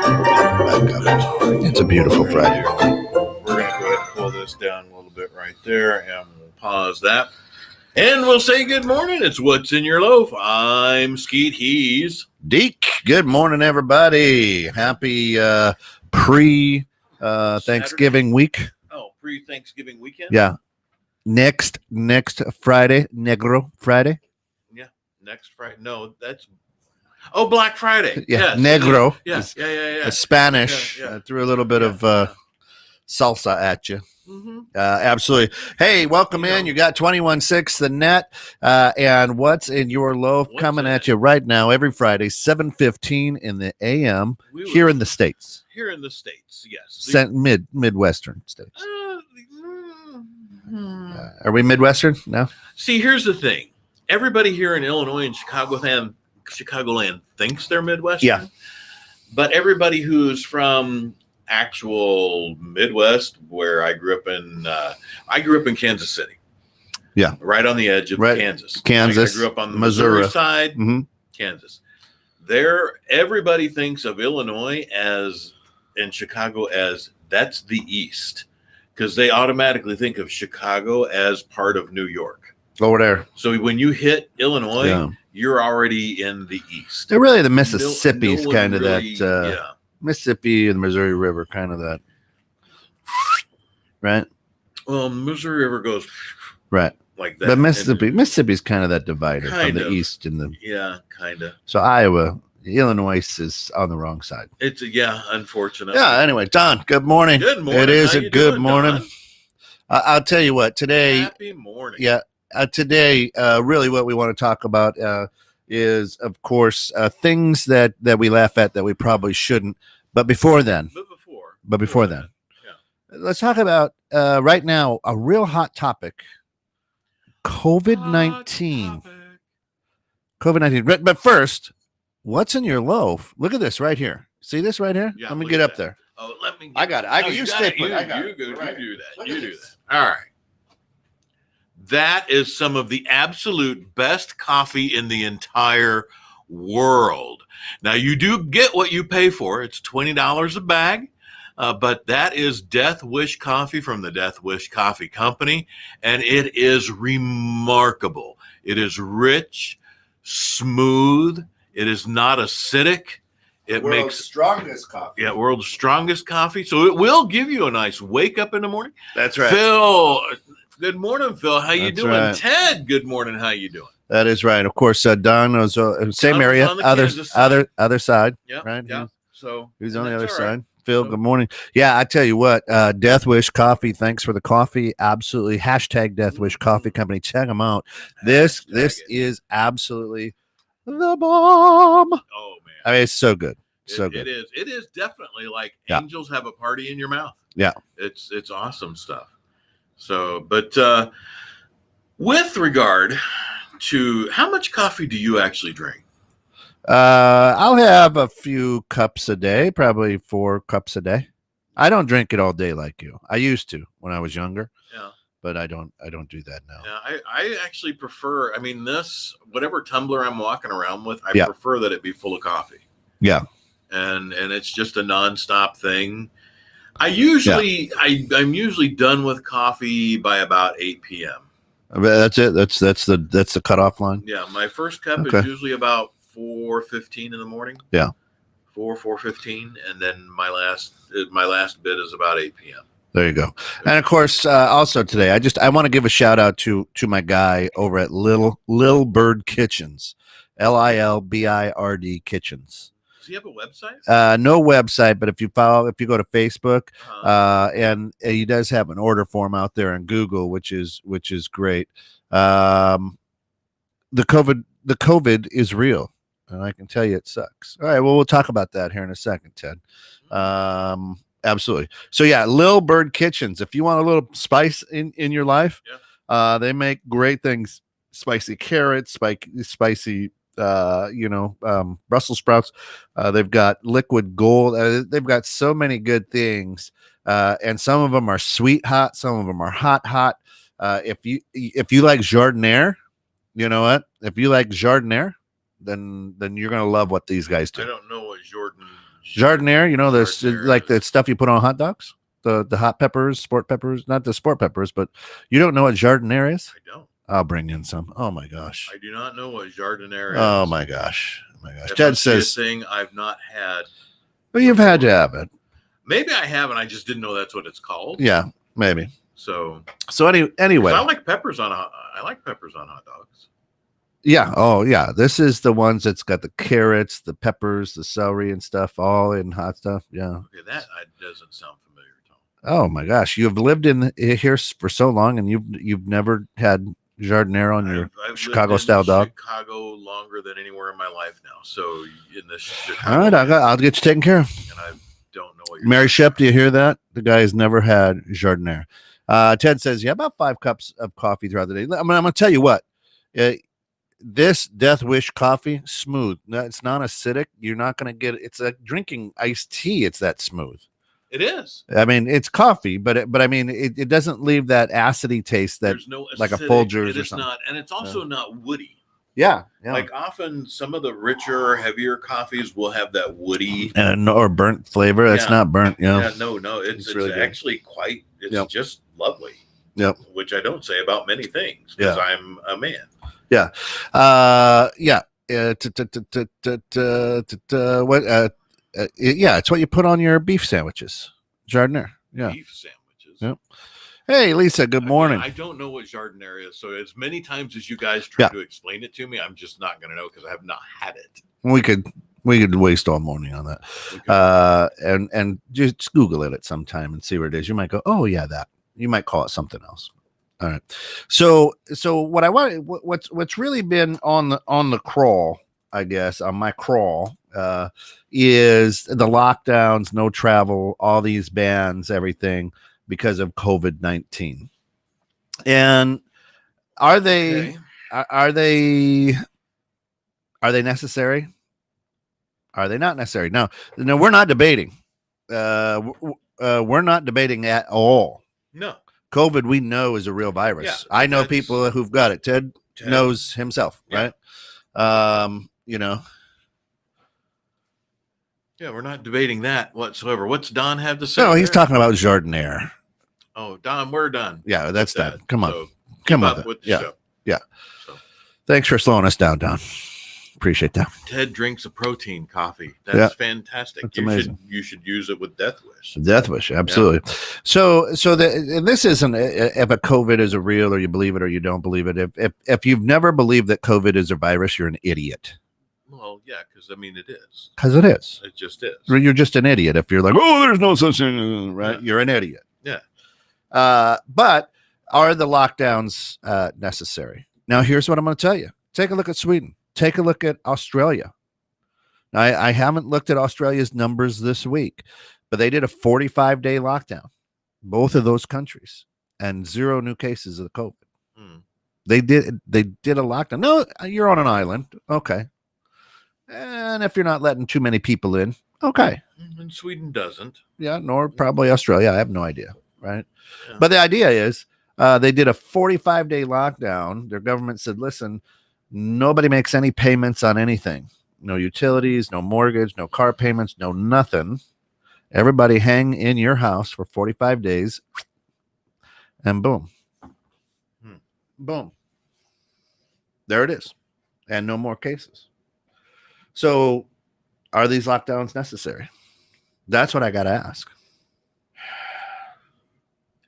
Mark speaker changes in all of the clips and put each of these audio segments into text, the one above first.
Speaker 1: Back up. It's a beautiful Friday.
Speaker 2: We're going to go ahead and pull this down a little bit right there, and we'll pause that. And we'll say good morning. It's What's in Your Loaf. I'm Skeet. He's
Speaker 1: Deke. Good morning, everybody. Happy pre-Thanksgiving week.
Speaker 2: Oh, pre-Thanksgiving weekend?
Speaker 1: Yeah. Next Friday, Negro Friday.
Speaker 2: Yeah, next Friday. No, that's... Oh, Black Friday.
Speaker 1: Yeah,
Speaker 2: yes,
Speaker 1: Negro.
Speaker 2: Yeah.
Speaker 1: Spanish.
Speaker 2: Yeah.
Speaker 1: Threw a little bit of salsa at you.
Speaker 2: Mm-hmm.
Speaker 1: Absolutely. Hey, welcome in. You got 21.6 the net, and What's in Your Loaf coming at you right now every Friday, 7:15 in the a.m. Here in the States.
Speaker 2: Here in the States, yes.
Speaker 1: Midwestern states. Are we Midwestern? No.
Speaker 2: See, here's the thing. Everybody here in Illinois and Chicagoland thinks they're Midwestern.
Speaker 1: Yeah.
Speaker 2: But everybody who's from actual Midwest, where I grew up in Kansas City.
Speaker 1: Yeah.
Speaker 2: Right on the edge of Kansas.
Speaker 1: I
Speaker 2: grew up on the Missouri side, Kansas. Everybody thinks of Illinois and Chicago as that's the East, because they automatically think of Chicago as part of New York.
Speaker 1: Over there.
Speaker 2: So when you hit Illinois, you're already in the East.
Speaker 1: They're really the Mississippi's kind of
Speaker 2: really,
Speaker 1: that Mississippi and the Missouri River, kind of that, right?
Speaker 2: Well, Missouri River goes
Speaker 1: right
Speaker 2: like that.
Speaker 1: But Mississippi's kind of that divider from the east and the
Speaker 2: kind of.
Speaker 1: So Illinois is on the wrong side.
Speaker 2: It's unfortunate.
Speaker 1: Yeah. Anyway, Don, good morning.
Speaker 2: Good morning.
Speaker 1: It is a good morning. I'll tell you what today.
Speaker 2: Happy morning.
Speaker 1: Yeah. Today, really, what we want to talk about is, of course, things that we laugh at that we probably shouldn't. But before then, let's talk about right now a real hot topic: COVID-19. COVID-19. But first, what's in your loaf? Look at this right here. See this right here?
Speaker 2: Yeah,
Speaker 1: let me get up there.
Speaker 2: Oh, let me.
Speaker 1: I got it. You stay put.
Speaker 2: You do that. You do that. All right. That is some of the absolute best coffee in the entire world. Now, you do get what you pay for. It's $20 a bag, but that is Death Wish coffee from the Death Wish Coffee Company, and it is remarkable. It is rich, smooth. It is not acidic. It
Speaker 1: world's strongest coffee.
Speaker 2: Yeah, world's strongest coffee. So it will give you a nice wake up in the morning.
Speaker 1: That's right.
Speaker 2: Phil, good morning, Phil. How you doing?
Speaker 1: Right.
Speaker 2: Ted, good morning. How you doing?
Speaker 1: That is right. Of course, Don was same area, other side.
Speaker 2: Yeah,
Speaker 1: right.
Speaker 2: Yeah. So
Speaker 1: he's on the other side. Phil, good morning. Yeah, I tell you what, Death Wish Coffee. Thanks for the coffee. Absolutely. # Death Wish Coffee Company. Check them out. This is absolutely the bomb.
Speaker 2: Oh man,
Speaker 1: I mean, it's so good. So good.
Speaker 2: It is definitely like angels have a party in your mouth.
Speaker 1: Yeah,
Speaker 2: it's awesome stuff. So, but with regard to how much coffee do you actually drink?
Speaker 1: I'll have a few cups a day, probably 4 cups a day. I don't drink it all day like you. I used to when I was younger.
Speaker 2: Yeah.
Speaker 1: But I don't do that now.
Speaker 2: Yeah, I actually prefer, whatever tumbler I'm walking around with, I prefer that it be full of coffee.
Speaker 1: Yeah.
Speaker 2: And it's just a nonstop thing. I'm usually done with coffee by about 8 p.m.
Speaker 1: That's it. That's the cutoff line.
Speaker 2: Yeah, my first cup is usually about 4:15 in the morning.
Speaker 1: Yeah,
Speaker 2: 4:15, and then my last bit is about 8 p.m.
Speaker 1: There you go. And of course, also today, I want to give a shout out to my guy over at Lil Bird Kitchens, LILBIRD Kitchens.
Speaker 2: Does he have a website?
Speaker 1: No website, but if you go to Facebook, and he does have an order form out there on Google, which is great. The COVID is real, and I can tell you it sucks. All right, well, we'll talk about that here in a second, Ted. Absolutely. So yeah, Lil Bird Kitchens. If you want a little spice in your life, they make great things: spicy carrots, spicy. Brussels sprouts. They've got liquid gold. They've got so many good things, and some of them are sweet hot. Some of them are hot. If you like jardiniere, you know what? If you like jardiniere, then you're gonna love what these guys
Speaker 2: I
Speaker 1: do.
Speaker 2: don't know what
Speaker 1: Jardiniere, you know, this
Speaker 2: Jardiniere
Speaker 1: like
Speaker 2: is.
Speaker 1: the stuff you put on hot dogs, the hot peppers, sport peppers, not the sport peppers, but you don't know what jardiniere is?
Speaker 2: I don't.
Speaker 1: I'll bring in some. Oh my gosh.
Speaker 2: I do not know what jardiniere is.
Speaker 1: Oh my gosh. Oh my gosh.
Speaker 2: That
Speaker 1: Ted
Speaker 2: must be a
Speaker 1: says,
Speaker 2: thing I've not had.
Speaker 1: well, you've had to have it.
Speaker 2: Maybe I haven't. I just didn't know that's what it's called.
Speaker 1: Yeah, maybe.
Speaker 2: So
Speaker 1: anyway,
Speaker 2: I like peppers on hot dogs.
Speaker 1: yeah. Oh yeah. This is the ones that's got the carrots, the peppers, the celery and stuff all in hot stuff. Yeah.
Speaker 2: Okay, that doesn't sound familiar at all.
Speaker 1: Oh my gosh. You've lived in here for so long and you've never had jardiniere on your
Speaker 2: I've
Speaker 1: Chicago
Speaker 2: lived in
Speaker 1: style dog.
Speaker 2: Chicago longer than anywhere in my life now. So in this Chicago,
Speaker 1: All right, I'll get you taken care of.
Speaker 2: and I don't know what you're
Speaker 1: Mary
Speaker 2: talking
Speaker 1: Shep, do you hear that? The guy has never had jardiniere. Ted says, yeah, about 5 cups of coffee throughout the day. I'm going to tell you what, this Death Wish coffee, smooth. No, it's not acidic. You're not going to get, it's like drinking iced tea. It's that smooth.
Speaker 2: It is.
Speaker 1: I mean, it's coffee, but I mean, it doesn't leave that acidy taste that
Speaker 2: There's no
Speaker 1: like a
Speaker 2: acidic.
Speaker 1: Folgers
Speaker 2: It
Speaker 1: or
Speaker 2: is
Speaker 1: something.
Speaker 2: not, and it's also not woody.
Speaker 1: Yeah.
Speaker 2: Like often, some of the richer, heavier coffees will have that woody
Speaker 1: and or burnt flavor. It's
Speaker 2: Yeah.
Speaker 1: not burnt.
Speaker 2: Yeah, no, it's
Speaker 1: really good.
Speaker 2: actually quite. It's
Speaker 1: Yep.
Speaker 2: just lovely.
Speaker 1: Yep.
Speaker 2: Which I don't say about many things because
Speaker 1: Yeah.
Speaker 2: I'm a man.
Speaker 1: Yeah. Yeah. What? Yeah, it's what you put on your beef sandwiches. Jardiniere. Yeah.
Speaker 2: Beef sandwiches.
Speaker 1: Yep. Hey, Lisa. Good morning.
Speaker 2: I don't know what jardiniere is, so as many times as you guys try
Speaker 1: Yeah.
Speaker 2: to explain it to me, I'm just not going to know because I have not had it.
Speaker 1: We could waste all morning on that.
Speaker 2: Okay.
Speaker 1: And just Google it at some time and see where it is. You might go, oh yeah, that. You might call it something else. All right. So what I want, what's really been on the crawl, I guess, on my crawl, is the lockdowns, no travel, all these bans, everything because of COVID-19. And are they necessary? Are they not necessary? No, we're not debating. We're not debating at all.
Speaker 2: No.
Speaker 1: COVID, we know, is a real virus.
Speaker 2: Yeah,
Speaker 1: I know
Speaker 2: that's-
Speaker 1: people who've got it. Ted knows himself,
Speaker 2: Yeah.
Speaker 1: right? You know.
Speaker 2: Yeah, we're not debating that whatsoever. What's Don have to say?
Speaker 1: No, he's
Speaker 2: there?
Speaker 1: talking about jardiniere.
Speaker 2: Oh, Don, we're done.
Speaker 1: Yeah, that's
Speaker 2: with
Speaker 1: done. Come on.
Speaker 2: So
Speaker 1: Come
Speaker 2: keep
Speaker 1: on.
Speaker 2: up with the
Speaker 1: Yeah.
Speaker 2: show.
Speaker 1: Yeah.
Speaker 2: So
Speaker 1: Thanks for slowing us down, Don. Appreciate that.
Speaker 2: Ted drinks a protein coffee. That's
Speaker 1: Yeah.
Speaker 2: fantastic.
Speaker 1: That's
Speaker 2: you
Speaker 1: amazing.
Speaker 2: should use it with Death Wish.
Speaker 1: Death Wish, absolutely. And this isn't if a COVID is a real or you believe it or you don't believe it. If you've never believed that COVID is a virus, you're an idiot.
Speaker 2: Well, yeah, because I mean it is.
Speaker 1: Because it is.
Speaker 2: It just is.
Speaker 1: You're just an idiot if you're like, oh, there's no such thing, right?
Speaker 2: Yeah.
Speaker 1: You're an idiot.
Speaker 2: Yeah.
Speaker 1: But are the lockdowns necessary? Now, here's what I'm going to tell you. Take a look at Sweden. Take a look at Australia. Now, I haven't looked at Australia's numbers this week, but they did a 45-day lockdown, both of those countries, and 0 new cases of the COVID.
Speaker 2: Hmm.
Speaker 1: They did a lockdown. No, you're on an island. Okay. And if you're not letting too many people in, okay.
Speaker 2: And Sweden doesn't.
Speaker 1: Yeah, nor probably Australia. I have no idea. Right.
Speaker 2: Yeah.
Speaker 1: But the idea is they did a 45-day lockdown. Their government said, listen, nobody makes any payments on anything. No utilities, no mortgage, no car payments, no nothing. Everybody hang in your house for 45 days. And boom. Boom. There it is. And no more cases. So are these lockdowns necessary? That's what I got to ask.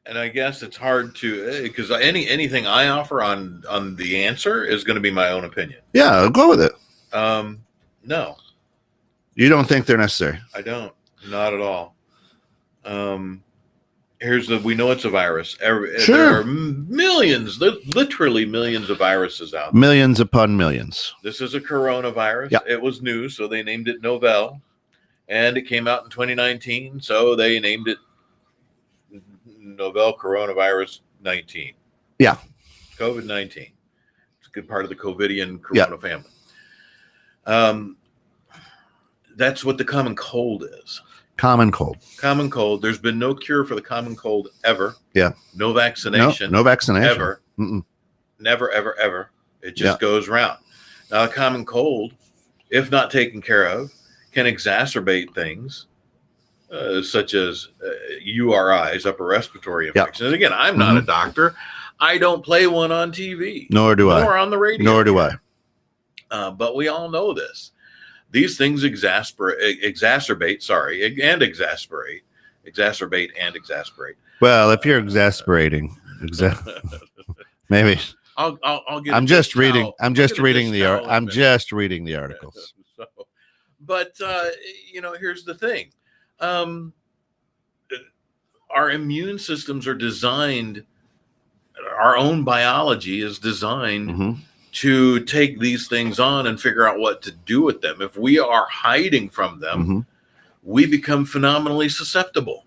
Speaker 2: And I guess it's hard to because anything I offer on the answer is going to be my own opinion.
Speaker 1: Yeah, I'll go with it.
Speaker 2: No,
Speaker 1: You don't think they're necessary?
Speaker 2: I don't. Not at all. We know it's a virus.
Speaker 1: Sure.
Speaker 2: There are millions, literally millions of viruses out there.
Speaker 1: Millions upon millions.
Speaker 2: This is a coronavirus.
Speaker 1: Yeah.
Speaker 2: It was new, so they named it Novel. And it came out in 2019, so they named it Novel Coronavirus 19.
Speaker 1: Yeah.
Speaker 2: COVID-19. It's a good part of the COVIDian corona family. That's what the common cold is.
Speaker 1: Common cold.
Speaker 2: Common cold. There's been no cure for the common cold ever.
Speaker 1: Yeah.
Speaker 2: No vaccination.
Speaker 1: No vaccination.
Speaker 2: Ever.
Speaker 1: Mm-mm.
Speaker 2: Never, ever, ever. It just goes round. Now, a common cold, if not taken care of, can exacerbate things such as URIs, upper respiratory infections. Again, I'm not a doctor. I don't play one on TV,
Speaker 1: nor
Speaker 2: on the radio,
Speaker 1: nor do I.
Speaker 2: But we all know this. These things exacerbate and exasperate.
Speaker 1: Well, if you're exasperating, maybe
Speaker 2: I'll get.
Speaker 1: I'm just reading the articles.
Speaker 2: So, but here's the thing: our immune systems are designed. Our own biology is designed to take these things on and figure out what to do with them. If we are hiding from them, we become phenomenally susceptible.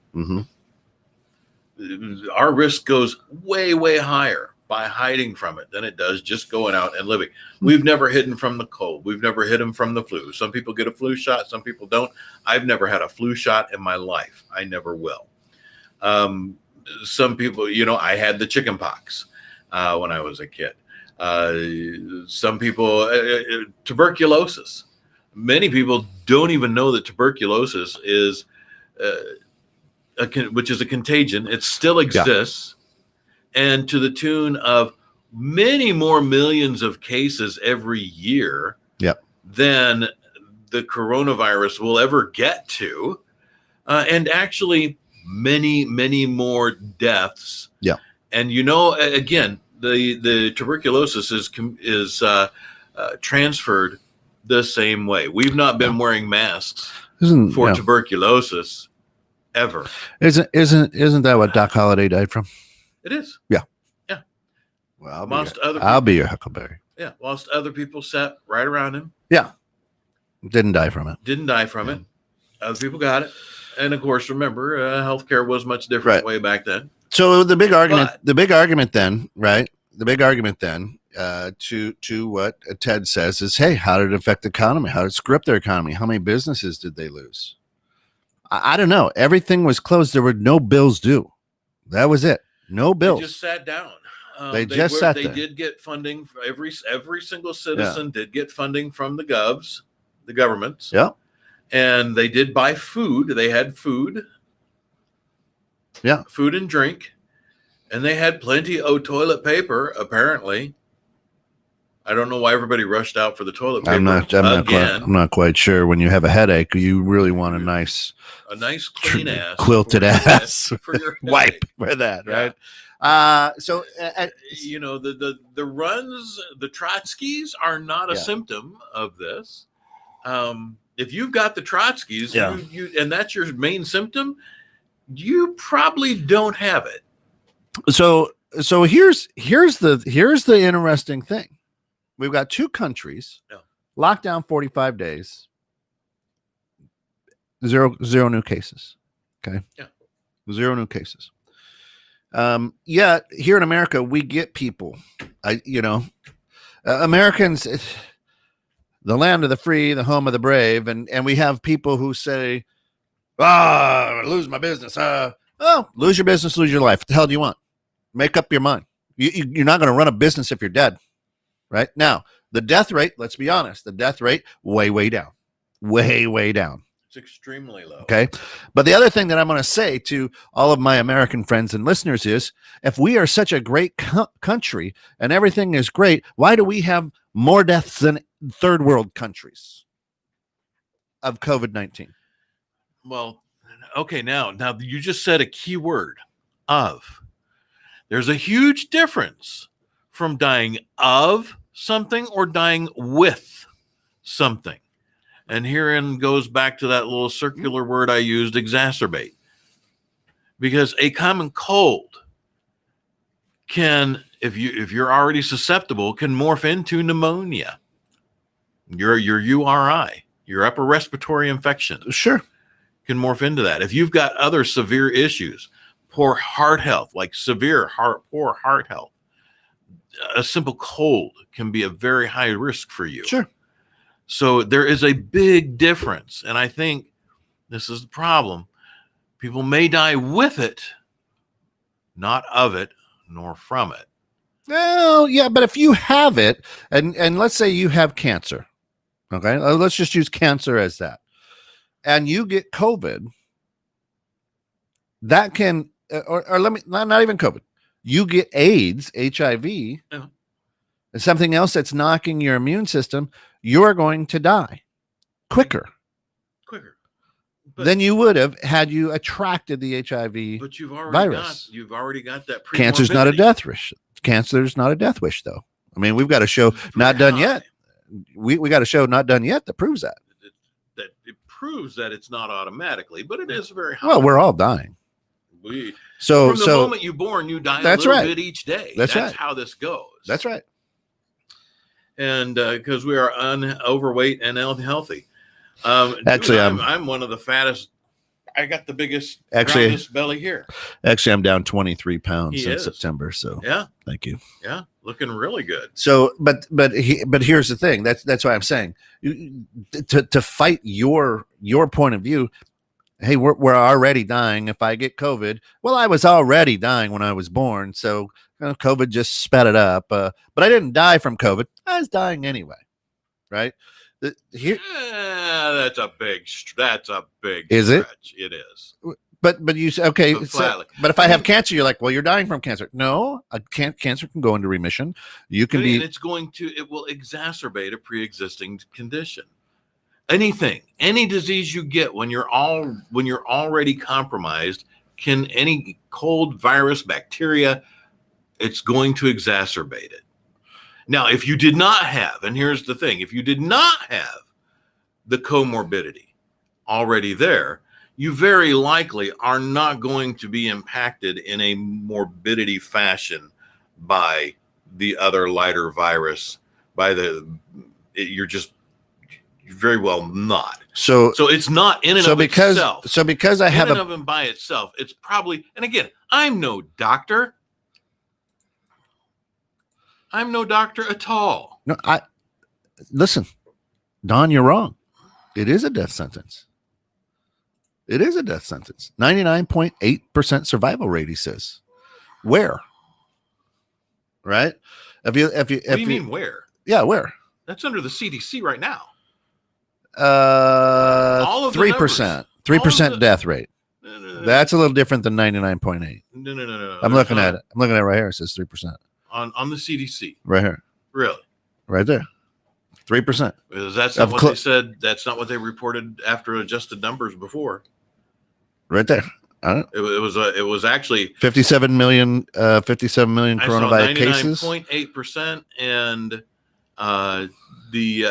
Speaker 2: Our risk goes way, way higher by hiding from it than it does just going out and living. We've never hidden from the cold. We've never hidden from the flu. Some people get a flu shot. Some people don't. I've never had a flu shot in my life. I never will. Some people, I had the chicken pox when I was a kid. Some people, tuberculosis. Many people don't even know that tuberculosis is, which is a contagion. It still exists, and to the tune of many more millions of cases every year than the coronavirus will ever get to, and actually many, many more deaths. And again, the tuberculosis is transferred the same way. We've not been wearing masks for tuberculosis ever.
Speaker 1: Isn't that what Doc Holliday died from?
Speaker 2: It is.
Speaker 1: Yeah. Well, I'll be your Huckleberry.
Speaker 2: Yeah. Whilst other people sat right around him.
Speaker 1: Yeah. Didn't die from it. Other people got it. And of course, remember, healthcare was much different way back then. So the big argument then, to what Ted says is, hey, how did it affect the economy? How did it screw up their economy? How many businesses did they lose? I don't know. Everything was closed. There were no bills due. That was it. No bills.
Speaker 2: They just sat down.
Speaker 1: They
Speaker 2: did get funding. Every single citizen did get funding from the governments.
Speaker 1: Yeah.
Speaker 2: And they did buy food. They had food.
Speaker 1: Yeah.
Speaker 2: Food and drink. And they had plenty of toilet paper, apparently. I don't know why everybody rushed out for the toilet paper.
Speaker 1: I'm not quite sure. When you have a headache, you really want a nice
Speaker 2: clean ass,
Speaker 1: quilted ass
Speaker 2: for your
Speaker 1: wipe for that, right? So
Speaker 2: the runs, the Trotskys are not a symptom of this. If you've got the Trotskys, and that's your main symptom, you probably don't have it.
Speaker 1: So here's the interesting thing. We've got two countries, lockdown 45 days, zero new cases. Okay.
Speaker 2: Yeah.
Speaker 1: Zero new cases. Yet here in America, we get people, Americans, the land of the free, the home of the brave. And we have people who say, lose my business. Lose your business, lose your life. What the hell do you want? Make up your mind. You're not going to run a business if you're dead. Right now, the death rate, let's be honest, way, way down, way, way down.
Speaker 2: It's extremely low.
Speaker 1: Okay. But the other thing that I'm going to say to all of my American friends and listeners is, if we are such a great country and everything is great, why do we have more deaths than third world countries of COVID-19?
Speaker 2: Well, okay. Now you just said a key word, of. There's a huge difference from dying of something or dying with something. And herein goes back to that little circular word I used, exacerbate. Because a common cold can, if you're already susceptible, can morph into pneumonia. Your URI, your upper respiratory infection.
Speaker 1: Sure.
Speaker 2: Can morph into that. If you've got other severe issues, poor heart health, like poor heart health, a simple cold can be a very high risk for you.
Speaker 1: Sure.
Speaker 2: So there is a big difference. And I think this is the problem. People may die with it, not of it, nor from it.
Speaker 1: Well, yeah, but if you have it, and let's say you have cancer, okay, let's just use cancer as that, and you get COVID, that can, or let me not even COVID, you get AIDS, HIV,
Speaker 2: Yeah.
Speaker 1: and something else that's knocking your immune system, you're going to die quicker
Speaker 2: But,
Speaker 1: than you would have had you attracted the HIV
Speaker 2: but
Speaker 1: virus.
Speaker 2: you've already got that
Speaker 1: Cancer's not a
Speaker 2: premorbidity.
Speaker 1: death wish. Cancer's not a death wish, though. I mean, we've got a show not done yet. We got a show not done yet that proves that.
Speaker 2: It proves that it's not automatically, but it is very high.
Speaker 1: Well, we're all dying.
Speaker 2: From the moment you're born, you die a little bit each day.
Speaker 1: That's right.
Speaker 2: How this goes.
Speaker 1: That's right.
Speaker 2: And because we are overweight and unhealthy.
Speaker 1: Actually,
Speaker 2: I'm one of the fattest. I got the biggest, roundest belly here.
Speaker 1: Actually, I'm down 23 pounds since September. So
Speaker 2: yeah,
Speaker 1: thank you.
Speaker 2: Yeah, looking really good.
Speaker 1: So, but here's the thing. That's why I'm saying to fight your point of view. Hey, we're already dying. If I get COVID, well, I was already dying when I was born. So COVID just sped it up. But I didn't die from COVID. I was dying anyway. Right.
Speaker 2: That's a big
Speaker 1: is
Speaker 2: stretch. It is.
Speaker 1: But you say, okay, but if I have cancer, you're like, well, you're dying from cancer. No, cancer can go into remission. You can be.
Speaker 2: And it will exacerbate a pre-existing condition. Any disease you get when you're already compromised, any cold, virus, bacteria, it's going to exacerbate it. Now, if you did not have, and here's the thing, if you did not have the comorbidity already there, you very likely are not going to be impacted in a morbidity fashion by the other lighter virus. You're very well not. So it's not in and of itself.
Speaker 1: So because I have
Speaker 2: of and by itself, it's probably, and again, I'm no doctor. I'm no doctor at all.
Speaker 1: No, listen, Don, you're wrong. It is a death sentence. It is a death sentence. 99.8% survival rate, he says. Where? Right? What do you
Speaker 2: mean where?
Speaker 1: Yeah, where?
Speaker 2: That's under the CDC right now.
Speaker 1: 3%. 3% death rate.
Speaker 2: No.
Speaker 1: That's a little different than 99.8.
Speaker 2: No.
Speaker 1: I'm looking at it. I'm looking at it right here. It says 3%.
Speaker 2: On the CDC.
Speaker 1: Right here.
Speaker 2: Really?
Speaker 1: Right there. 3%.
Speaker 2: That's not what they said. That's not what they reported after adjusted numbers before.
Speaker 1: Right there.
Speaker 2: It was actually
Speaker 1: 57 million coronavirus cases.
Speaker 2: 99.8%, and actually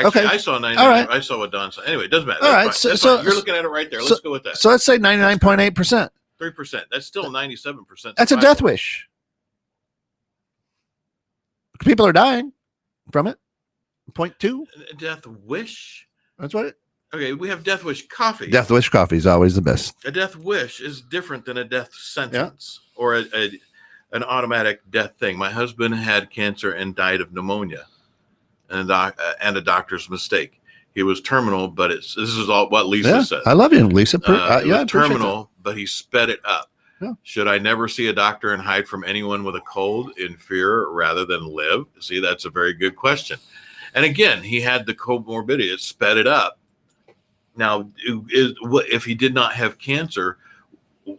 Speaker 1: okay.
Speaker 2: I saw 99.
Speaker 1: Right.
Speaker 2: I saw what Don said. Anyway, it doesn't matter.
Speaker 1: All right.
Speaker 2: So you're looking at it right there. Let's go with that.
Speaker 1: So let's say 99.8%.
Speaker 2: 3%. That's still 97%.
Speaker 1: That's a death wish. People are dying from it. 0.2.
Speaker 2: Death wish.
Speaker 1: That's what it.
Speaker 2: Okay, we have death wish coffee.
Speaker 1: Death wish coffee is always the best.
Speaker 2: A death wish is different than a death sentence or an automatic death thing. My husband had cancer and died of pneumonia, and a doctor's mistake. He was terminal, but this is all what Lisa said.
Speaker 1: I love you, Lisa.
Speaker 2: Terminal, but he sped it up.
Speaker 1: Yeah.
Speaker 2: Should I never see a doctor and hide from anyone with a cold in fear rather than live? See, that's a very good question. And again, he had the comorbidity. It sped it up. Now, if he did not have cancer,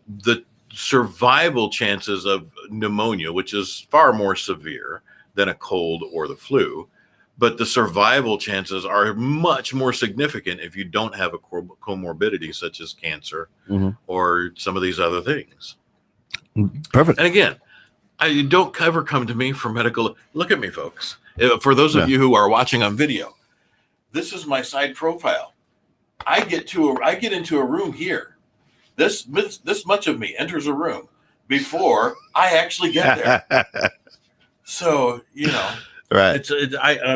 Speaker 2: the survival chances of pneumonia, which is far more severe than a cold or the flu, but the survival chances are much more significant if you don't have a comorbidity such as cancer or some of these other things.
Speaker 1: Perfect.
Speaker 2: And again, I don't ever come to me for medical. Look at me, folks. For those of you who are watching on video, this is my side profile. I get into a room here. This much of me enters a room before I actually get there. So,
Speaker 1: right.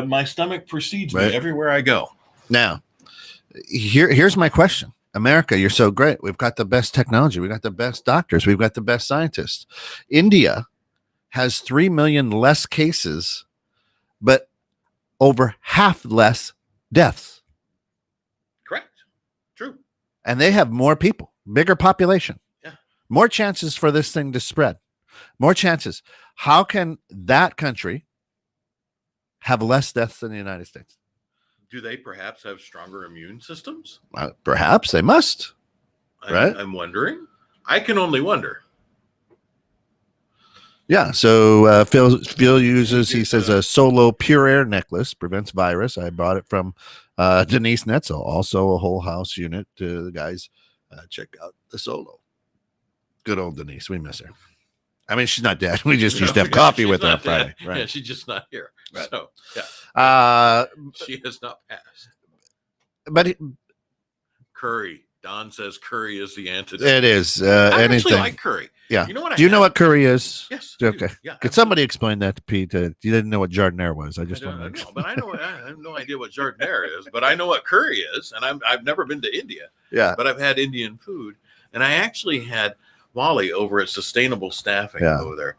Speaker 2: My stomach precedes me everywhere I go.
Speaker 1: Now, here's my question. America, you're so great. We've got the best technology. We've got the best doctors. We've got the best scientists. India has 3 million less cases, but over half less deaths.
Speaker 2: Correct. True.
Speaker 1: And they have more people, bigger population, more chances for this thing to spread, more chances. How can that country have less deaths than the United States?
Speaker 2: Do they perhaps have stronger immune systems?
Speaker 1: Perhaps they must. Right?
Speaker 2: I'm wondering. I can only wonder.
Speaker 1: Yeah. So Phil uses, he says, a Solo Pure Air necklace prevents virus. I bought it from Denise Netzel, also a whole house unit. To the guys, check out the Solo. Good old Denise. We miss her. I mean, she's not dead. We just used to have coffee with her on Friday. Right.
Speaker 2: Yeah, she's just not here. Right. So,
Speaker 1: yeah.
Speaker 2: She has not passed.
Speaker 1: But
Speaker 2: curry. Don says curry is the antidote.
Speaker 1: It is.
Speaker 2: I
Speaker 1: anything.
Speaker 2: actually like curry.
Speaker 1: Yeah.
Speaker 2: You know what?
Speaker 1: Do you know what curry is?
Speaker 2: Yes.
Speaker 1: Okay.
Speaker 2: Yeah.
Speaker 1: Could somebody explain that to Pete? You didn't know what jardiniere was. I just
Speaker 2: don't
Speaker 1: wanted to
Speaker 2: know, but I know. I have no idea what jardiniere is, but I know what curry is, and I've never been to India.
Speaker 1: Yeah.
Speaker 2: But I've had Indian food, and I actually had Wally over at Sustainable Staffing over there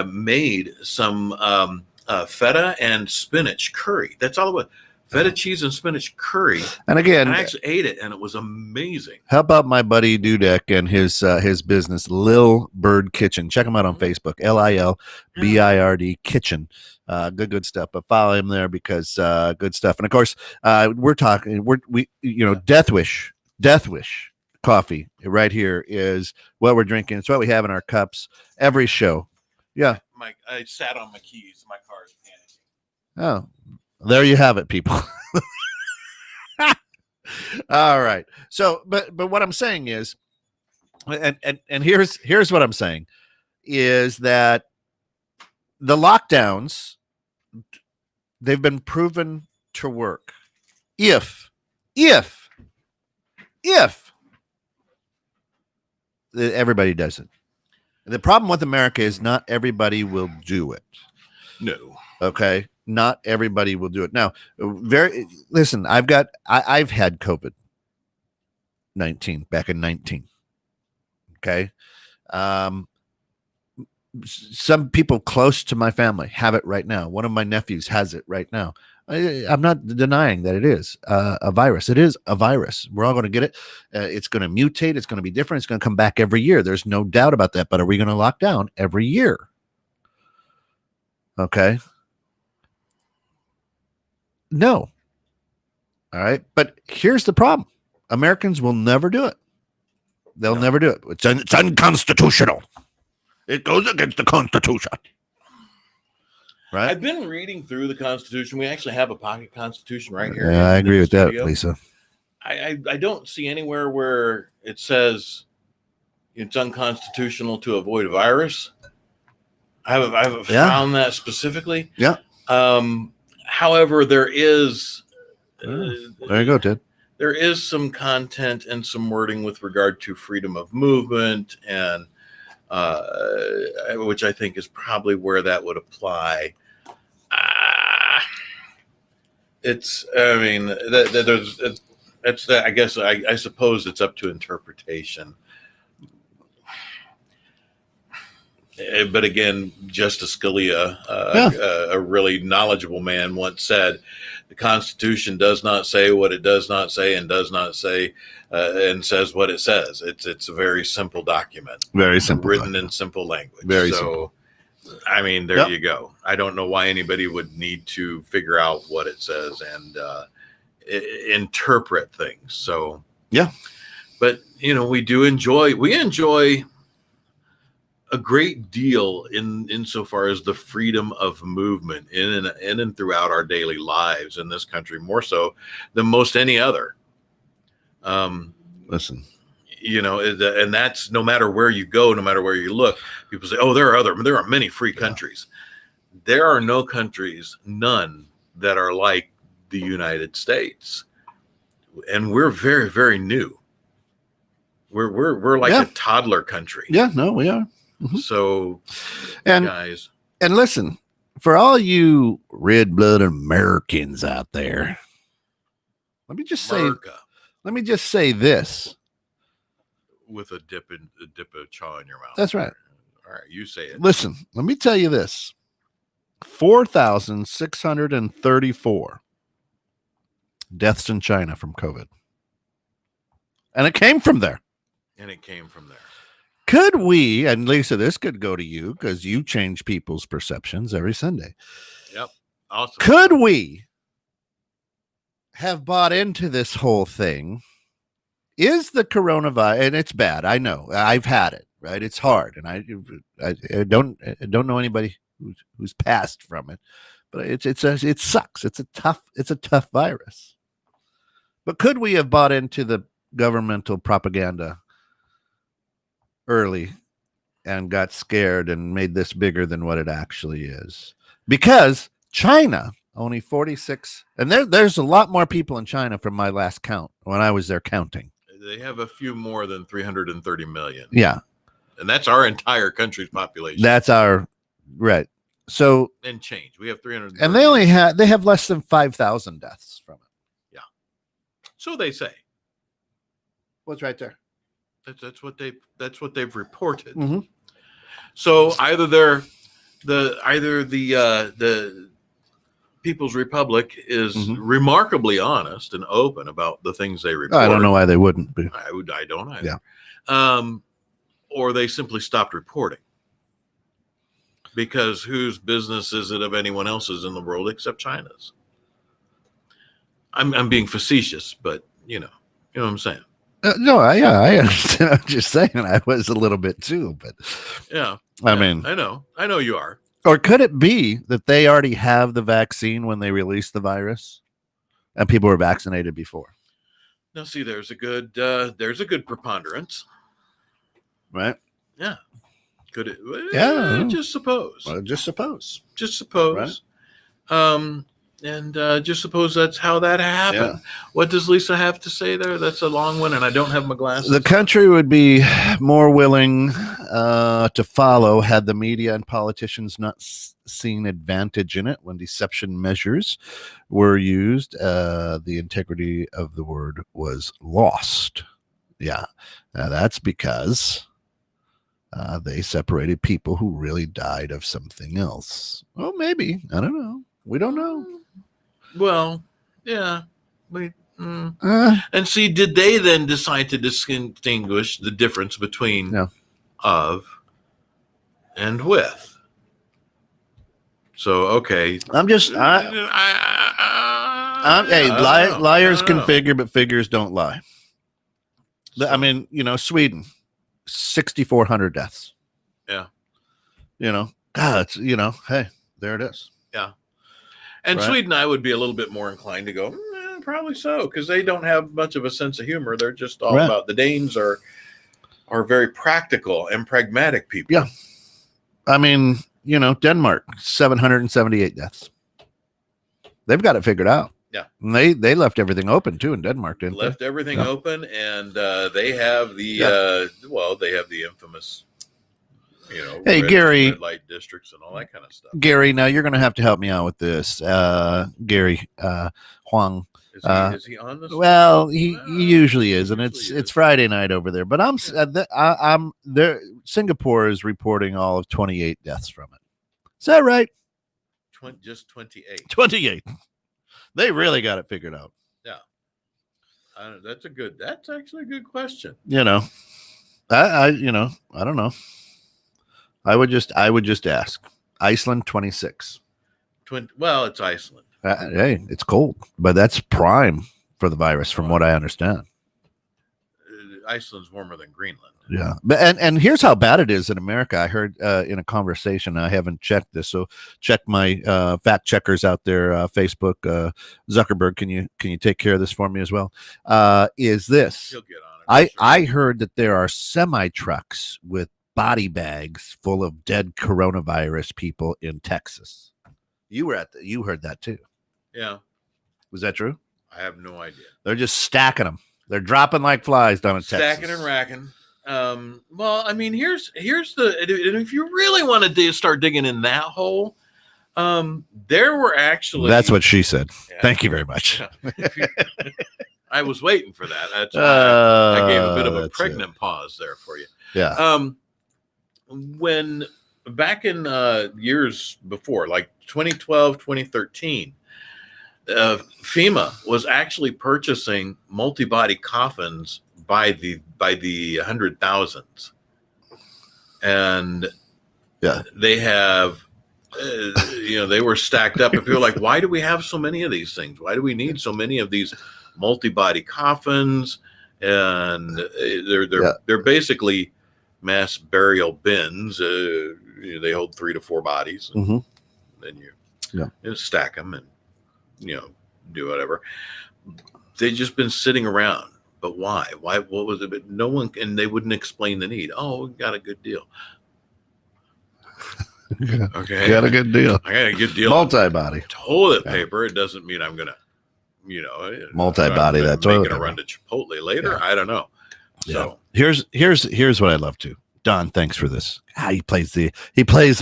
Speaker 2: made some feta and spinach curry. That's all it was. Feta cheese and spinach curry. And again, I actually ate it, and it was amazing.
Speaker 1: How about my buddy Dudek and his business, Lil Bird Kitchen? Check him out on Facebook, LILBIRD Kitchen. Good stuff. But follow him there because good stuff. And of course, Death Wish coffee right here is what we're drinking. It's what we have in our cups every show. Yeah.
Speaker 2: I sat on my keys. My car is panicking.
Speaker 1: Oh. There you have it, people. All right. So, but what I'm saying is, and here's what I'm saying, is that the lockdowns, they've been proven to work if everybody does it. The problem with America is not everybody will do it.
Speaker 2: No.
Speaker 1: Okay. Not everybody will do it. Now, listen, I've had COVID-19 back in 19. Okay. Some people close to my family have it right now. One of my nephews has it right now. I'm not denying that it is a virus. It is a virus. We're all going to get it. It's going to mutate. It's going to be different. It's going to come back every year. There's no doubt about that. But are we going to lock down every year? Okay. No. All right. But here's the problem. Americans will never do it. They'll never do it. It's unconstitutional. It goes against the Constitution. Right.
Speaker 2: I've been reading through the Constitution. We actually have a pocket Constitution right here.
Speaker 1: Yeah, I agree with that, Lisa.
Speaker 2: I don't see anywhere where it says it's unconstitutional to avoid a virus. I haven't found that specifically.
Speaker 1: Yeah.
Speaker 2: However, there is.
Speaker 1: There you go, Ted.
Speaker 2: There is some content and some wording with regard to freedom of movement, and which I think is probably where that would apply. It's. I mean, that's. I guess. I suppose it's up to interpretation. But again, Justice Scalia, a really knowledgeable man, once said, "The Constitution does not say what it does not say, and does not say, and says what it says. It's a very simple document,
Speaker 1: very simple,
Speaker 2: written in simple language.
Speaker 1: Very simple.
Speaker 2: I mean, there you go. I don't know why anybody would need to figure out what it says and interpret things. So
Speaker 1: yeah,
Speaker 2: but we enjoy a great deal insofar as the freedom of movement in and throughout our daily lives in this country, more so than most any other.
Speaker 1: Listen,
Speaker 2: and that's no matter where you go, no matter where you look, people say, "Oh, there are many free countries." There are no countries, none that are like the United States, and we're very, very new. We're like a toddler country.
Speaker 1: Yeah, no, we are.
Speaker 2: Mm-hmm. So,
Speaker 1: guys, and listen, for all you red-blooded Americans out there, let me just say this,
Speaker 2: with a dip of chaw in your mouth.
Speaker 1: That's right.
Speaker 2: All right, you say it.
Speaker 1: Listen, let me tell you this: 4,634 deaths in China from COVID, and it came from there. Could we, and Lisa, this could go to you because you change people's perceptions every Sunday.
Speaker 2: Yep. Awesome.
Speaker 1: Could we have bought into this whole thing? Is the coronavirus, and it's bad. I know. I've had it, right? It's hard. And I don't know anybody who's passed from it, but it sucks. It's a tough virus. But could we have bought into the governmental propaganda early and got scared and made this bigger than what it actually is? Because China, only 46, and there's a lot more people in China from my last count when I was there counting.
Speaker 2: They have a few more than 330 million.
Speaker 1: Yeah.
Speaker 2: And that's our entire country's population.
Speaker 1: That's our, right. So,
Speaker 2: and change. We have 300.
Speaker 1: And they have less than 5,000 deaths from it.
Speaker 2: Yeah. So they say.
Speaker 1: What's right there?
Speaker 2: That's what they've reported.
Speaker 1: Mm-hmm.
Speaker 2: So either the People's Republic is remarkably honest and open about the things they report.
Speaker 1: I don't know why they wouldn't be.
Speaker 2: I don't either.
Speaker 1: Yeah.
Speaker 2: Or they simply stopped reporting. Because whose business is it of anyone else's in the world except China's? I'm being facetious, but you know what I'm saying.
Speaker 1: No, I understand. I'm just saying I was a little bit too, but
Speaker 2: yeah.
Speaker 1: I mean,
Speaker 2: I know you are.
Speaker 1: Or could it be that they already have the vaccine when they released the virus, and people were vaccinated before?
Speaker 2: Now, see, there's a good preponderance,
Speaker 1: right?
Speaker 2: Yeah. Could it?
Speaker 1: Yeah.
Speaker 2: Just suppose.
Speaker 1: Well, just suppose.
Speaker 2: Just suppose. Right? And just suppose that's how that happened. Yeah. What does Lisa have to say there? That's a long one, and I don't have my glasses.
Speaker 1: The country would be more willing to follow had the media and politicians not seen advantage in it when deception measures were used. The integrity of the word was lost. Yeah. Now that's because they separated people who really died of something else. Well, maybe. I don't know. We don't know.
Speaker 2: Well, yeah. And see, did they then decide to distinguish the difference between of and with? So, okay. Liars can figure, but figures don't lie.
Speaker 1: So, I mean, Sweden, 6,400 deaths.
Speaker 2: Yeah.
Speaker 1: God, hey, there it is.
Speaker 2: Yeah. And right. Sweden, I would be a little bit more inclined to go, probably so, because they don't have much of a sense of humor. They're just all about, the Danes are very practical and pragmatic people.
Speaker 1: Yeah. I mean, Denmark, 778 deaths. They've got it figured out.
Speaker 2: Yeah.
Speaker 1: And they left everything open too in Denmark, didn't they?
Speaker 2: Left everything open, and they have the they have the infamous
Speaker 1: hey, Gary,
Speaker 2: red light districts and all that kind of stuff.
Speaker 1: Gary, now you're going to have to help me out with this. Gary Huang.
Speaker 2: Is he on this?
Speaker 1: Well, he usually is, and it's Friday night over there. But I'm there. Singapore is reporting all of 28 deaths from it. Is that right?
Speaker 2: Just 28.
Speaker 1: 28. They really got it figured out.
Speaker 2: Yeah. That's actually a good question.
Speaker 1: I don't know. I would just ask. Iceland, 26.
Speaker 2: Well, it's Iceland.
Speaker 1: Hey, it's cold, but that's prime for the virus, from what I understand.
Speaker 2: Iceland's warmer than Greenland.
Speaker 1: Yeah, but and here's how bad it is in America. I heard in a conversation. I haven't checked this, so check my fact checkers out there. Facebook, Zuckerberg, can you take care of this for me as well? Is this?
Speaker 2: He'll get on it.
Speaker 1: I heard that there are semi trucks with body bags full of dead coronavirus people in Texas. You heard that too.
Speaker 2: Yeah.
Speaker 1: Was that true?
Speaker 2: I have no idea.
Speaker 1: They're just stacking them. They're dropping like flies down in Texas.
Speaker 2: Stacking and racking. Well, I mean, here's the, if you really want to start digging in that hole, there were actually.
Speaker 1: That's what she said. Yeah. Thank you very much.
Speaker 2: I was waiting for that. That's why I gave a bit of a pregnant pause there for you.
Speaker 1: Yeah.
Speaker 2: When back in years before, like 2012, 2013, FEMA was actually purchasing multi-body coffins by the 100,000s. and
Speaker 1: Yeah.
Speaker 2: they have, they were stacked up. And people are like, why do we have so many of these things? Why do we need so many of these multi-body coffins? And they're basically mass burial bins. They hold 3 to 4 bodies. And then you stack them and, do whatever. They've just been sitting around. But why? What was it? But no one, and they wouldn't explain the need. Oh, we got a good deal. Okay.
Speaker 1: Got a good deal.
Speaker 2: I got a good deal.
Speaker 1: Multi-body.
Speaker 2: Toilet paper. It doesn't mean I'm going to,
Speaker 1: multi-body. That's
Speaker 2: making a run to Chipotle later.
Speaker 1: Yeah.
Speaker 2: I don't know. So
Speaker 1: here's what I love to. Don, thanks for this. He plays the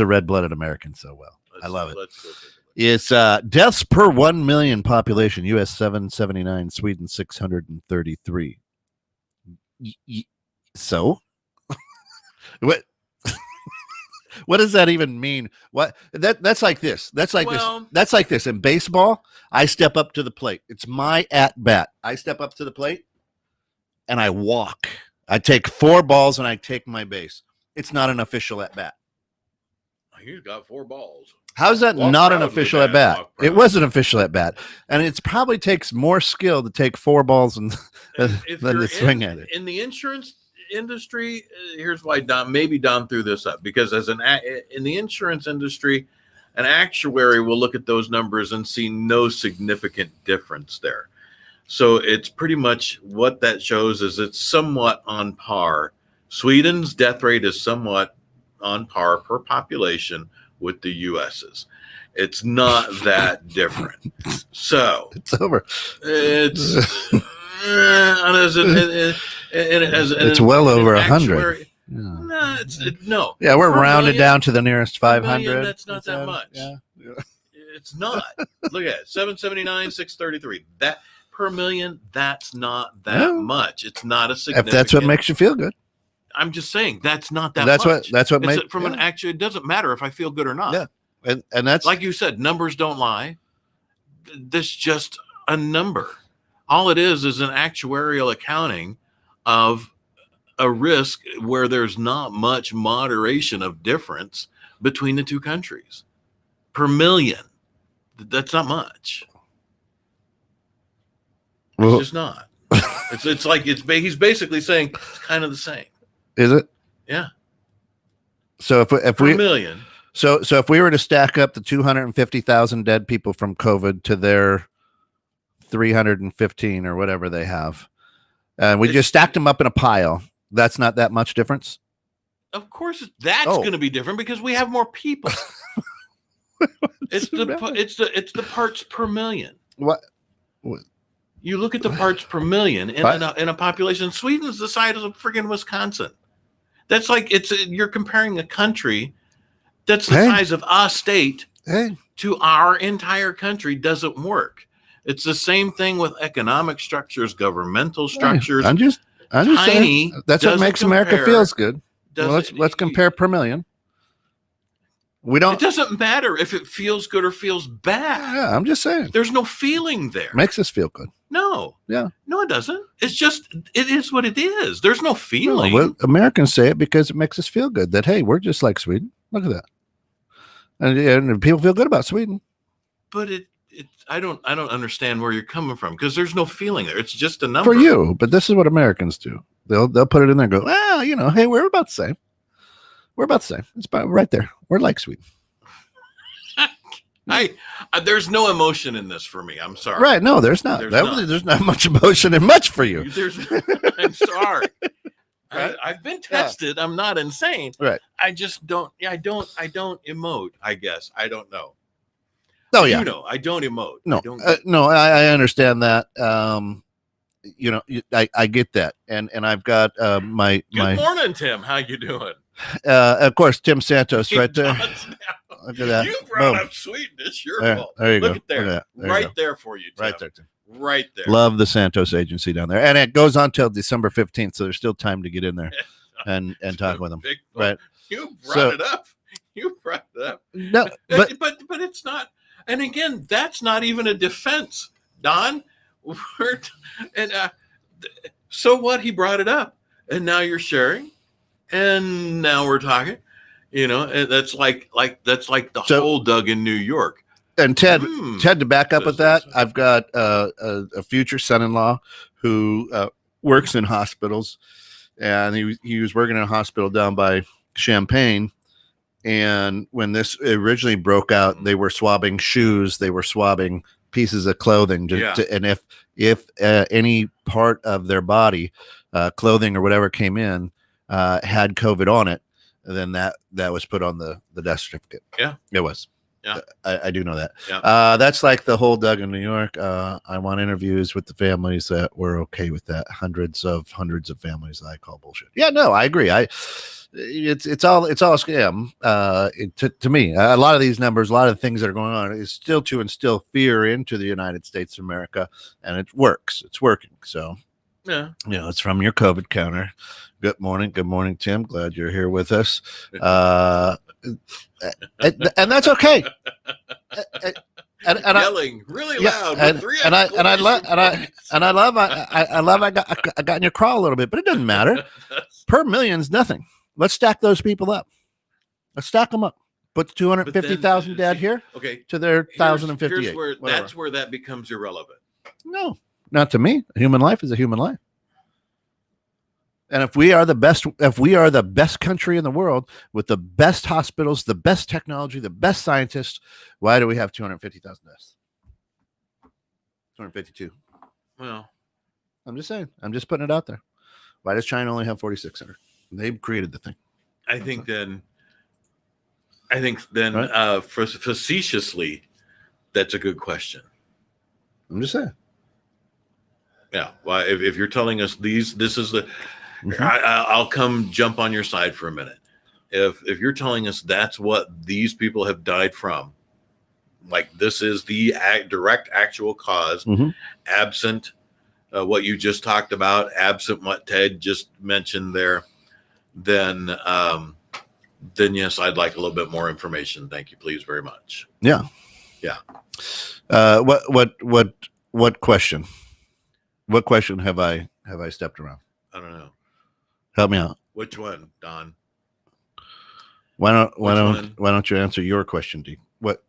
Speaker 1: red-blooded American so well. I love it.
Speaker 2: Let's go take a look.
Speaker 1: It's deaths per 1 million population. U.S. 779, Sweden 633. So, what? What does that even mean? That's like this. That's like this. That's like this. In baseball, I step up to the plate. It's my at bat. I step up to the plate and I walk. I take 4 balls and I take my base. It's not an official at bat.
Speaker 2: He's got 4 balls.
Speaker 1: How's that not an official at bat? It was an official at bat, and it probably takes more skill to take 4 balls than to swing at it.
Speaker 2: In the insurance industry, here's why Don threw this up, because in the insurance industry, an actuary will look at those numbers and see no significant difference there. So it's pretty much what that shows is it's somewhat on par. Sweden's death rate is somewhat on par per population with the US's. It's not that different. So
Speaker 1: it's over.
Speaker 2: It's
Speaker 1: it's well over 100.
Speaker 2: No.
Speaker 1: Yeah, we're rounded down to the nearest 500.
Speaker 2: That's not that much. Yeah. It's not. Look at it. 779, 633. That per million, that's not that much. It's not a significant.
Speaker 1: If that's what makes you feel good.
Speaker 2: I'm just saying that's not that
Speaker 1: much. That's what makes
Speaker 2: from an actual. It doesn't matter if I feel good or not.
Speaker 1: Yeah, and that's
Speaker 2: like you said. Numbers don't lie. This just a number. All it is an actuarial accounting of a risk where there's not much moderation of difference between the two countries per million. That's not much. It's just not. It's like he's basically saying it's kind of the same.
Speaker 1: Is it?
Speaker 2: Yeah.
Speaker 1: So if we
Speaker 2: million.
Speaker 1: So if we were to stack up the 250,000 dead people from COVID to their 315 or whatever they have, and we just stacked them up in a pile, that's not that much difference.
Speaker 2: Of course, that's going to be different because we have more people. It's the parts per million.
Speaker 1: What?
Speaker 2: You look at the parts per million in a population. Sweden's the size of friggin' Wisconsin. That's like you're comparing a country that's the size of a state to our entire country. Doesn't work. It's the same thing with economic structures, governmental structures.
Speaker 1: I'm just tiny. That's what makes America feels good. Well, let's compare per million. We don't.
Speaker 2: It doesn't matter if it feels good or feels bad.
Speaker 1: Yeah, I'm just saying.
Speaker 2: There's no feeling there.
Speaker 1: Makes us feel good.
Speaker 2: No.
Speaker 1: Yeah.
Speaker 2: No, it doesn't. It's just it is what it is. There's no feeling.
Speaker 1: No, well, Americans say it because it makes us feel good. That hey, we're just like Sweden. Look at that, and people feel good about Sweden.
Speaker 2: But I don't understand where you're coming from because there's no feeling there. It's just a number
Speaker 1: for you. But this is what Americans do. They'll put it in there and go, well, hey, we're about the same. We're about the same. It's about right there. We're like Sweden.
Speaker 2: There's no emotion in this for me. I'm sorry.
Speaker 1: Right? No, there's not. There's not much emotion in much for you.
Speaker 2: I'm sorry.
Speaker 1: Right?
Speaker 2: I've been tested. I'm not insane.
Speaker 1: Right.
Speaker 2: I just don't. I don't emote. I guess I don't know.
Speaker 1: Oh yeah.
Speaker 2: I don't emote.
Speaker 1: No, I understand that. I get that, and I've got my.
Speaker 2: Good morning, Tim. How you doing?
Speaker 1: Of course, Tim Santos right there. Look at that.
Speaker 2: You brought up Sweden. It's your fault.
Speaker 1: There you go.
Speaker 2: Look at there. Right there for you, Tim.
Speaker 1: Right there, Tim.
Speaker 2: Right there.
Speaker 1: Love the Santos agency down there, and it goes on till December 15th, so there's still time to get in there and talk with them. Right.
Speaker 2: You brought it up. You brought it up.
Speaker 1: No,
Speaker 2: but it's not. And again, that's not even a defense, Don. So what? He brought it up, and now you're sharing. and now we're talking. And that's like the
Speaker 1: So-
Speaker 2: hole dug in New York.
Speaker 1: And Ted,
Speaker 2: Hmm.
Speaker 1: to back up with that, I've got a future son-in-law who works in hospitals, and he was working in a hospital down by Champaign. And when this originally broke out, they were swabbing shoes, they were swabbing pieces of clothing, and if any part of their body, clothing or whatever came in, had COVID on it, then that was put on the death certificate.
Speaker 2: Yeah,
Speaker 1: it was.
Speaker 2: Yeah,
Speaker 1: I do know that.
Speaker 2: Yeah.
Speaker 1: That's like the whole Doug in New York. I want interviews with the families that were okay with that. Hundreds of families that I call bullshit. Yeah, no, I agree. It's all a scam. To me, a lot of these numbers, a lot of things that are going on is still to instill fear into the United States of America, and it works. It's working. So
Speaker 2: yeah,
Speaker 1: it's from your COVID counter. Good morning, Tim. Glad you're here with us. And that's okay. And
Speaker 2: yelling really loud. I
Speaker 1: got in your craw a little bit, but it doesn't matter. Per million's nothing. Let's stack those people up. Let's stack them up. Put the 250,000 dead here.
Speaker 2: Okay.
Speaker 1: To their 1,058.
Speaker 2: That's where that becomes irrelevant.
Speaker 1: No, not to me. A human life is a human life. And if we are the best country in the world with the best hospitals, the best technology, the best scientists, why do we have 250,000 deaths? 252.
Speaker 2: Well,
Speaker 1: I'm just saying. I'm just putting it out there. Why does China only have 4,600? They created the thing.
Speaker 2: I think then,
Speaker 1: Right?
Speaker 2: Facetiously, that's a good question.
Speaker 1: I'm just saying.
Speaker 2: Yeah. Well, if you're telling us this is the,
Speaker 1: Mhm.
Speaker 2: I'll come jump on your side for a minute. If you're telling us that's what these people have died from, like this is the direct actual cause,
Speaker 1: Mhm.
Speaker 2: absent what you just talked about, absent what Ted just mentioned there, then yes, I'd like a little bit more information. Thank you, please, very much.
Speaker 1: Yeah.
Speaker 2: Yeah.
Speaker 1: What question? What question have I stepped around?
Speaker 2: I don't know.
Speaker 1: Help me out.
Speaker 2: Which one, Don?
Speaker 1: Why don't you answer your question, D?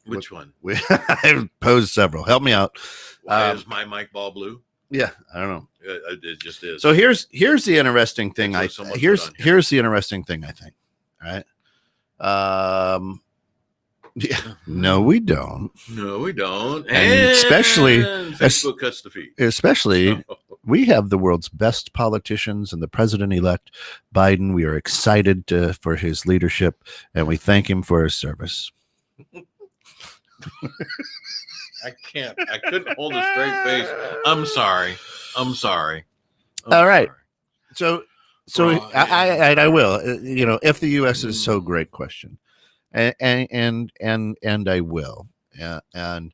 Speaker 2: Which one?
Speaker 1: I've posed several. Help me out.
Speaker 2: Why is my mic ball blue?
Speaker 1: Yeah, I don't know.
Speaker 2: It just is.
Speaker 1: So here's the interesting thing. Here's the interesting thing. I think. All right. Yeah. No, we don't.
Speaker 2: No, we don't.
Speaker 1: And especially
Speaker 2: Facebook cuts the feed.
Speaker 1: Especially, we have the world's best politicians and the president-elect Biden. We are excited for his leadership, and we thank him for his service.
Speaker 2: I couldn't hold a straight face. I'm sorry.
Speaker 1: All right. So I will. If the U.S. is so great, question, and I will. Yeah, and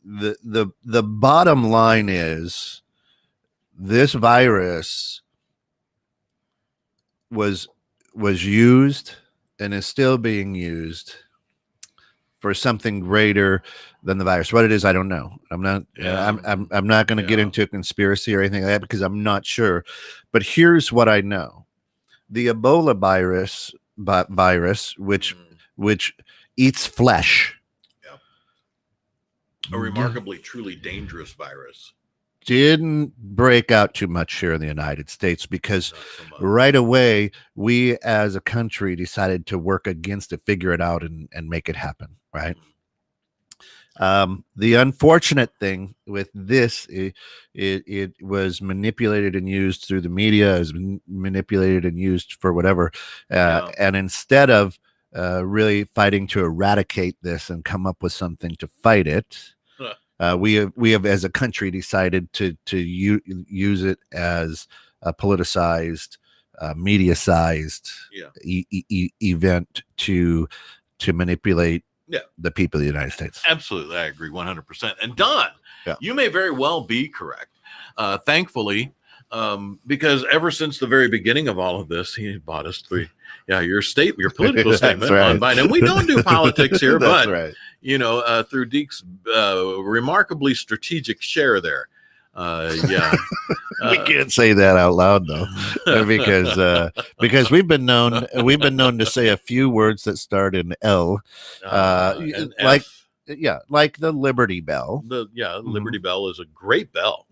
Speaker 1: the bottom line is this virus was used and is still being used for something greater than the virus. What it is, I don't know. I'm not. I'm not going to get into a conspiracy or anything like that because I'm not sure. But here's what I know: the Ebola virus, which eats flesh,
Speaker 2: a remarkably, truly dangerous virus,
Speaker 1: didn't break out too much here in the United States because right away we as a country decided to work against it, figure it out, and make it happen. Right. The unfortunate thing with this, it was manipulated and used through the media, is manipulated and used for whatever. And instead of really fighting to eradicate this and come up with something to fight it, we have as a country decided to use it as a politicized, media-sized event to manipulate the people of the United States.
Speaker 2: Absolutely. I agree 100%. And Don, you may very well be correct. Thankfully, because ever since the very beginning of all of this, he bought us your political statement on Biden. And we don't do politics here, but through Deke's remarkably strategic share there, Yeah.
Speaker 1: We can't say that out loud though, because we've been known to say a few words that start in L,
Speaker 2: and
Speaker 1: like
Speaker 2: F.
Speaker 1: like the Liberty Bell.
Speaker 2: Liberty Bell is a great bell.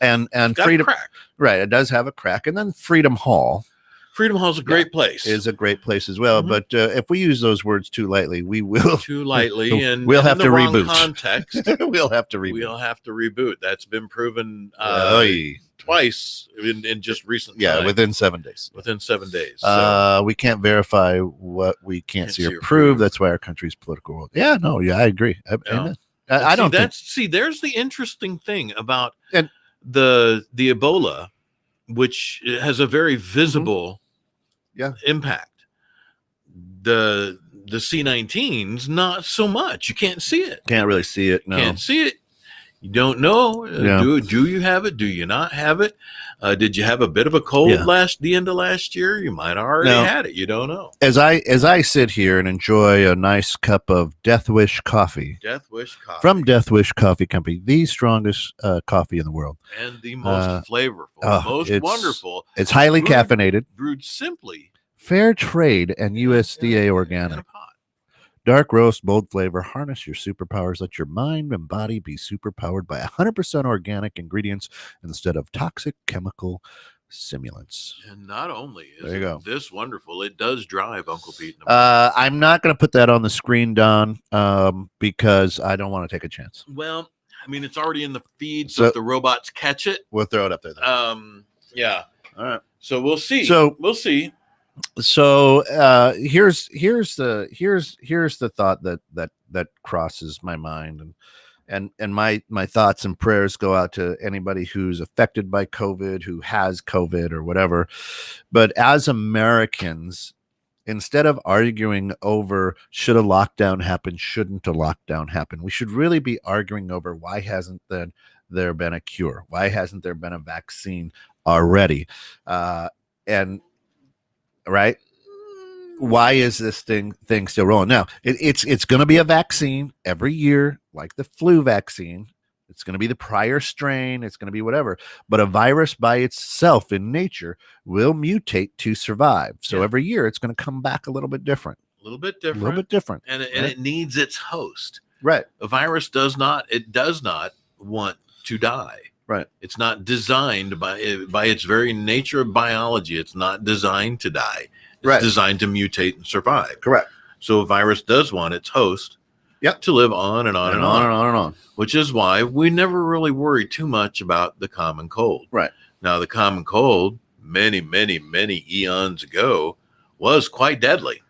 Speaker 1: And
Speaker 2: It's got
Speaker 1: Freedom,
Speaker 2: a crack.
Speaker 1: right? It does have a crack, and then Freedom Hall.
Speaker 2: Freedom Hall is a great place.
Speaker 1: Is a great place as well. But if we use those words too lightly, we will
Speaker 2: and
Speaker 1: we'll have
Speaker 2: in
Speaker 1: to
Speaker 2: the wrong
Speaker 1: reboot.
Speaker 2: Context.
Speaker 1: We'll have to reboot.
Speaker 2: We'll have to reboot. That's been proven twice in just recent time.
Speaker 1: Within 7 days.
Speaker 2: Within 7 days. So.
Speaker 1: We can't verify what we can't see or prove. That's why our country's political world. Yeah, no, I agree. Amen. I don't think.
Speaker 2: There's the interesting thing about the Ebola, which has a very visible impact. The C-19's not so much. You can't see it.
Speaker 1: Can't really see it. No.
Speaker 2: Can't see it. You don't know. Do you have it? Do you not have it? Did you have a bit of a cold the end of last year? You might have already had it. You don't know.
Speaker 1: As I sit here and enjoy a nice cup of Death Wish coffee.
Speaker 2: Death Wish coffee.
Speaker 1: From Death Wish Coffee Company, the strongest coffee in the world.
Speaker 2: And the most flavorful, most wonderful.
Speaker 1: It's highly caffeinated.
Speaker 2: Brewed simply.
Speaker 1: Fair trade and USDA organic. Dark roast, bold flavor, harness your superpowers. Let your mind and body be superpowered by 100% organic ingredients instead of toxic chemical simulants.
Speaker 2: And not only is this wonderful, it does drive Uncle Pete.
Speaker 1: I'm not going to put that on the screen, Don, because I don't want to take a chance.
Speaker 2: Well, I mean, it's already in the feed, so if the robots catch it,
Speaker 1: we'll throw it up there.
Speaker 2: Yeah.
Speaker 1: All right.
Speaker 2: So we'll see. We'll see.
Speaker 1: So here's the thought that crosses my mind, and my thoughts and prayers go out to anybody who's affected by COVID, who has COVID or whatever. But as Americans, instead of arguing over should a lockdown happen, shouldn't a lockdown happen, we should really be arguing over why hasn't there been a cure? Why hasn't there been a vaccine already? Right? Why is this thing still rolling? Now, it's going to be a vaccine every year, like the flu vaccine. It's going to be the prior strain. It's going to be whatever. But a virus by itself in nature will mutate to survive. So every year it's going to come back a little bit different.
Speaker 2: A little bit different. And it needs its host.
Speaker 1: Right.
Speaker 2: A virus does not want to die.
Speaker 1: Right.
Speaker 2: It's not designed by its very nature of biology. It's not designed to die. It's designed to mutate and survive.
Speaker 1: Correct.
Speaker 2: So a virus does want its host to live on and on and on
Speaker 1: and on and on.
Speaker 2: Which is why we never really worry too much about the common cold.
Speaker 1: Right.
Speaker 2: Now, the common cold, many, many, many eons ago, was quite deadly.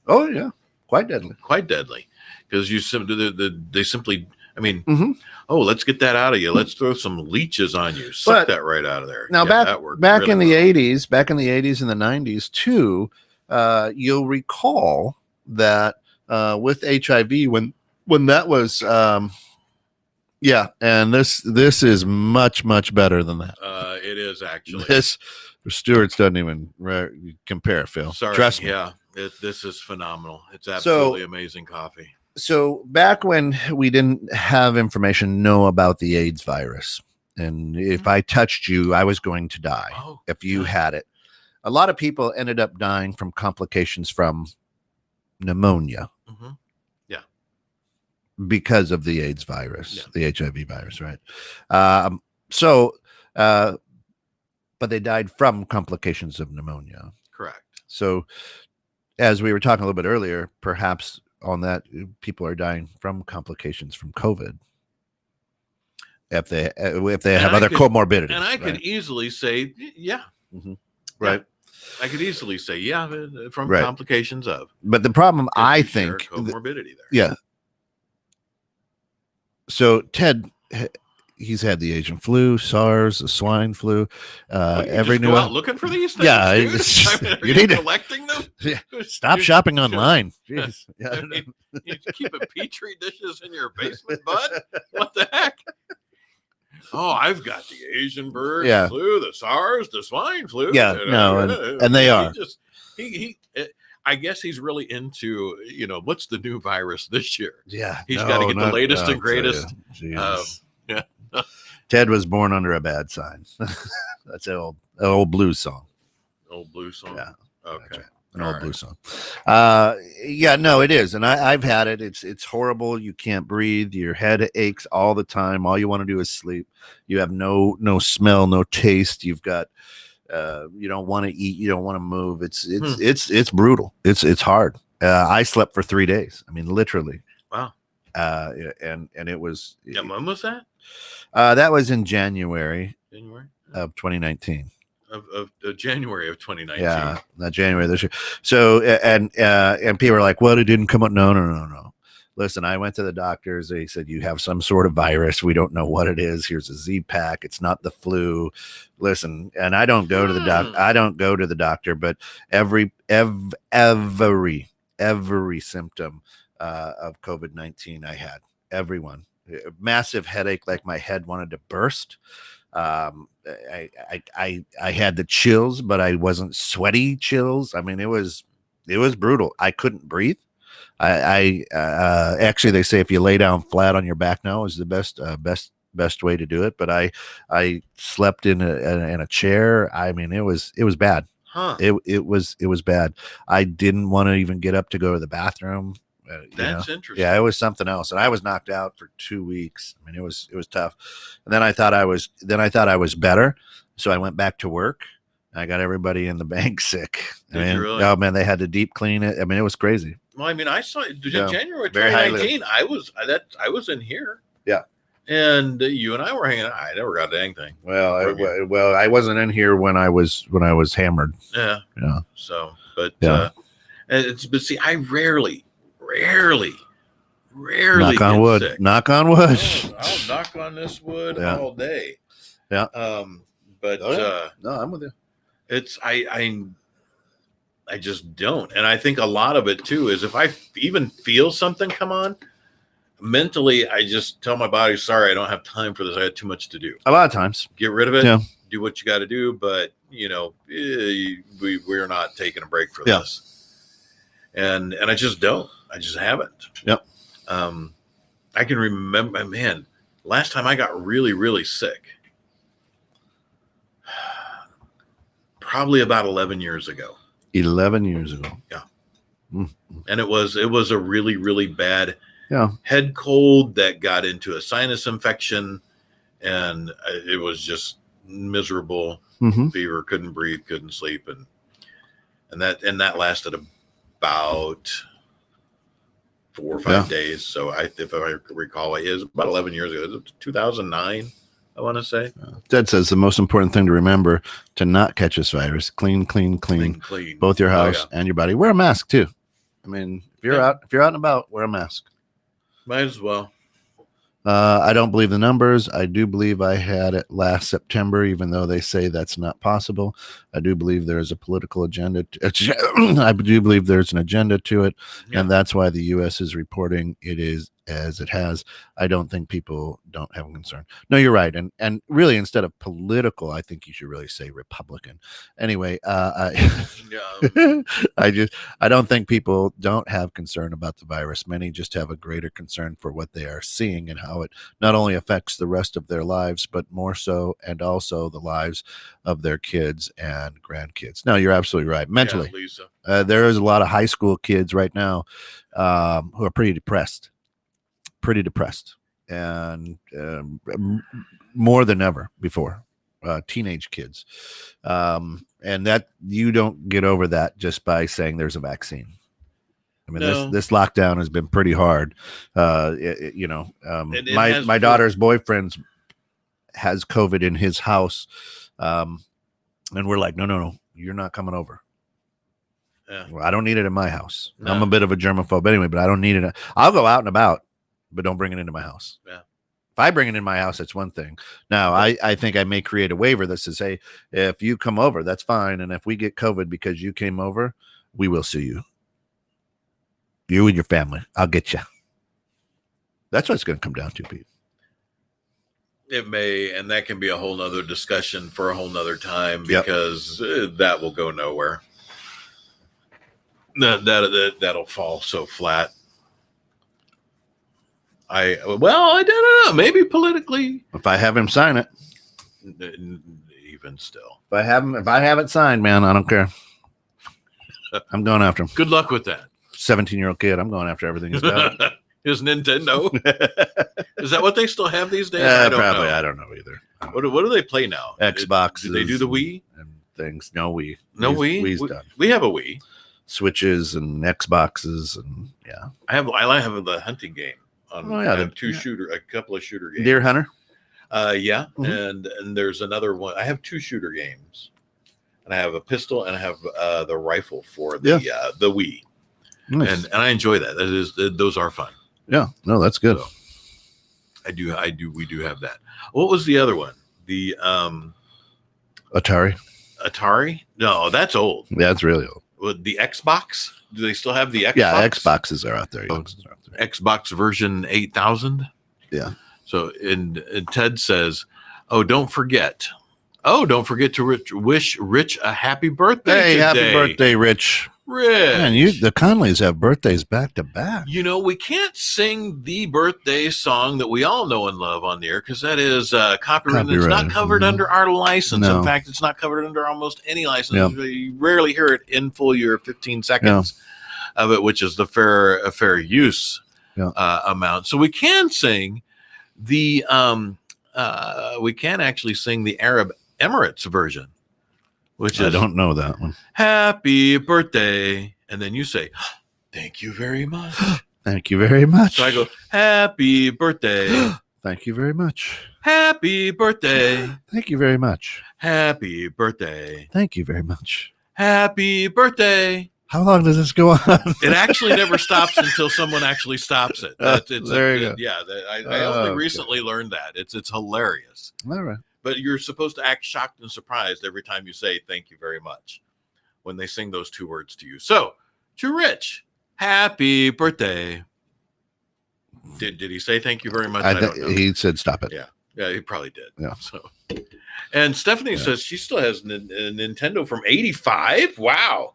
Speaker 1: Oh, yeah. Quite deadly.
Speaker 2: Quite deadly. Because they simply... I mean, let's get that out of you. Let's throw some leeches on you. Suck that right out of there.
Speaker 1: Now, back in the 80s and the 90s too, you'll recall that with HIV when that was and this is much better than that.
Speaker 2: It is actually.
Speaker 1: This Stewart's doesn't even compare, Phil.
Speaker 2: Sorry.
Speaker 1: Trust me.
Speaker 2: Yeah, this is phenomenal. It's absolutely amazing coffee.
Speaker 1: So back when we didn't have know about the AIDS virus, and if I touched you, I was going to die if you had it. A lot of people ended up dying from complications from pneumonia.
Speaker 2: Yeah.
Speaker 1: Because of the AIDS virus, the HIV virus, right? But they died from complications of pneumonia.
Speaker 2: Correct.
Speaker 1: So as we were talking a little bit earlier, perhaps on that, people are dying from complications from COVID if they have other comorbidities.
Speaker 2: And I could easily say,
Speaker 1: right.
Speaker 2: I could easily say, from complications of.
Speaker 1: But the problem, I think,
Speaker 2: comorbidity there.
Speaker 1: Yeah. So Ted, he's had the Asian flu, SARS, the swine flu. Every new
Speaker 2: go out looking for these things.
Speaker 1: Yeah,
Speaker 2: you need collecting them.
Speaker 1: Yeah. Stop shopping online. Jeez.
Speaker 2: Yeah. You keep a petri dishes in your basement, bud. What the heck? Oh, I've got the Asian bird flu, the SARS, the swine flu.
Speaker 1: Yeah, and they are.
Speaker 2: I guess he's really into, what's the new virus this year?
Speaker 1: Yeah,
Speaker 2: he's got to get the latest and greatest.
Speaker 1: Ted was born under a bad sign. That's an old blues song.
Speaker 2: Old blues song.
Speaker 1: Yeah.
Speaker 2: Okay.
Speaker 1: That's right. An
Speaker 2: All
Speaker 1: old
Speaker 2: right.
Speaker 1: blues song. Yeah, no, it is. And I've had it. It's horrible. You can't breathe. Your head aches all the time. All you want to do is sleep. You have no smell, no taste. You've got you don't want to eat. You don't want to move. It's brutal. It's hard. I slept for 3 days. I mean, literally.
Speaker 2: Wow.
Speaker 1: And it was.
Speaker 2: Yeah, when was that?
Speaker 1: That was in January
Speaker 2: January
Speaker 1: of 2019.
Speaker 2: Of January of 2019.
Speaker 1: Yeah, not January this year. So and people are like, "Well, it didn't come up." No. Listen, I went to the doctors. They said you have some sort of virus. We don't know what it is. Here's a Z-Pack. It's not the flu. Listen, and I don't go to the doc. I don't go to the doctor, but every symptom of COVID-19 I had. Everyone, massive headache, like my head wanted to burst. I had the chills, but I wasn't sweaty chills. I mean, it was brutal. I couldn't breathe. I actually, they say if you lay down flat on your back now is the best way to do it. But I slept in a chair. I mean, it was bad.
Speaker 2: Huh.
Speaker 1: It was bad. I didn't want to even get up to go to the bathroom.
Speaker 2: That's interesting.
Speaker 1: Yeah, it was something else, and I was knocked out for 2 weeks. I mean, it was tough. And then I thought I was better, so I went back to work. I got everybody in the bank sick.
Speaker 2: Did you really?
Speaker 1: Oh man, they had to deep clean it. I mean, it was crazy.
Speaker 2: Well, I mean, I saw it in January
Speaker 1: very
Speaker 2: 2019. I was in here.
Speaker 1: Yeah.
Speaker 2: And you and I were hanging out. I never got a dang thing.
Speaker 1: Well, I wasn't in here when I was hammered.
Speaker 2: Yeah.
Speaker 1: Yeah.
Speaker 2: So, but
Speaker 1: Yeah.
Speaker 2: but see, I rarely
Speaker 1: Knock on wood.
Speaker 2: sick.
Speaker 1: Knock on wood.
Speaker 2: I'll knock on this wood
Speaker 1: Yeah.
Speaker 2: all day.
Speaker 1: Yeah.
Speaker 2: But
Speaker 1: no, I'm with you.
Speaker 2: it's I just don't, and I think a lot of it too is if I even feel something come on, mentally I just tell my body, sorry, I don't have time for this. I had too much to do.
Speaker 1: A lot of times.
Speaker 2: Get rid of it.
Speaker 1: Yeah.
Speaker 2: Do what you got to do, but we're not taking a break for
Speaker 1: Yeah.
Speaker 2: this. And I just don't. I just haven't.
Speaker 1: Yep.
Speaker 2: I can remember, man, last time I got really, really sick, probably about 11 years ago.
Speaker 1: 11 years ago.
Speaker 2: Yeah.
Speaker 1: Mm-hmm.
Speaker 2: And it was a really, really bad
Speaker 1: head
Speaker 2: cold that got into a sinus infection, and it was just miserable.
Speaker 1: Mm-hmm.
Speaker 2: Fever, couldn't breathe, couldn't sleep, and that lasted about 4 or 5 days. So if I recall, it was about 11 years ago. It was 2009, I want to say.
Speaker 1: Ted says the most important thing to remember to not catch this virus: clean both your house and your body. Wear a mask too. I mean, if you're out and about, wear a mask.
Speaker 2: Might as well.
Speaker 1: I don't believe the numbers. I do believe I had it last September, even though they say that's not possible. I do believe there is a political agenda. I do believe there's an agenda to it, and that's why the U.S. is reporting it is as it has. I don't think people don't have a concern. No, you're right, and really, instead of political, I think you should really say Republican. Anyway, I don't think people don't have concern about the virus. Many just have a greater concern for what they are seeing and how it not only affects the rest of their lives, but more so and also the lives of their kids and grandkids. No, you're absolutely right. Mentally,
Speaker 2: Lisa.
Speaker 1: there is a lot of high school kids right now who are pretty depressed, and more than ever before. Teenage kids, and that you don't get over that just by saying there's a vaccine. I mean, this lockdown has been pretty hard. My daughter's boyfriend has COVID in his house, and we're like, no, you're not coming over.
Speaker 2: Yeah.
Speaker 1: Well, I don't need it in my house. No. I'm a bit of a germaphobe anyway, but I don't need it. I'll go out and about, but don't bring it into my house.
Speaker 2: Yeah.
Speaker 1: If I bring it in my house, it's one thing. Now, I think I may create a waiver that says, hey, if you come over, that's fine. And if we get COVID because you came over, we will sue you. You and your family. I'll get you. That's what it's going to come down to, Pete.
Speaker 2: It may, and that can be a whole nother discussion for a whole nother time because that will go nowhere. That'll fall so flat. I don't know. Maybe politically,
Speaker 1: If I have him sign it,
Speaker 2: even still.
Speaker 1: if I have it signed, man, I don't care. I'm going after him.
Speaker 2: Good luck with that.
Speaker 1: 17-year-old kid. I'm going after everything he's got.
Speaker 2: His Nintendo. Is that what they still have these days? I don't
Speaker 1: Probably.
Speaker 2: know.
Speaker 1: I don't know either.
Speaker 2: What do they play now?
Speaker 1: Xbox.
Speaker 2: Do they do the Wii?
Speaker 1: And things? No Wii.
Speaker 2: No Wii.
Speaker 1: Wii's done.
Speaker 2: We have a Wii.
Speaker 1: Switches and Xboxes and yeah.
Speaker 2: I have the hunting game. I have a couple of shooter games.
Speaker 1: Deer Hunter.
Speaker 2: Yeah,
Speaker 1: Mhm.
Speaker 2: and there's another one. I have 2 shooter games, and I have a pistol and I have the rifle for the Wii,
Speaker 1: Nice.
Speaker 2: and I enjoy that. Those are fun.
Speaker 1: Yeah, no, that's good.
Speaker 2: So, we do have that. What was the other one? The Atari? No, that's old.
Speaker 1: Yeah, it's really old.
Speaker 2: The Xbox? Do they still have the Xbox?
Speaker 1: Yeah, Xboxes are out there.
Speaker 2: Xbox version 8000.
Speaker 1: Yeah.
Speaker 2: So and Ted says, don't forget to wish Rich a happy birthday
Speaker 1: Hey,
Speaker 2: today.
Speaker 1: happy birthday, Rich.
Speaker 2: Rich.
Speaker 1: Man, the Conleys have birthdays back to back.
Speaker 2: You know, we can't sing the birthday song that we all know and love on the air because that is copyrighted. It's not covered under our license.
Speaker 1: No.
Speaker 2: In fact, it's not covered under almost any license.
Speaker 1: Yeah.
Speaker 2: You rarely hear it in full year 15 seconds of it, which is the fair use amount. So we can sing the we can actually sing the Arab Emirates version, which
Speaker 1: I
Speaker 2: is
Speaker 1: don't know that one.
Speaker 2: Happy birthday, and then you say thank you very much.
Speaker 1: Thank you very much.
Speaker 2: So I go happy birthday.
Speaker 1: Thank you very much.
Speaker 2: Happy birthday.
Speaker 1: Thank you very much.
Speaker 2: Happy birthday.
Speaker 1: Thank you very much.
Speaker 2: Happy birthday.
Speaker 1: How long does this go on?
Speaker 2: It actually never stops until someone actually stops it.
Speaker 1: There you go.
Speaker 2: Yeah, I only recently learned that. It's hilarious.
Speaker 1: All right.
Speaker 2: But you're supposed to act shocked and surprised every time you say thank you very much when they sing those 2 words to you. So, to Rich, happy birthday. Did he say thank you very much? I don't know.
Speaker 1: He said stop it.
Speaker 2: Yeah, he probably did.
Speaker 1: Yeah.
Speaker 2: So, and Stephanie says she still has a Nintendo from '85. Wow.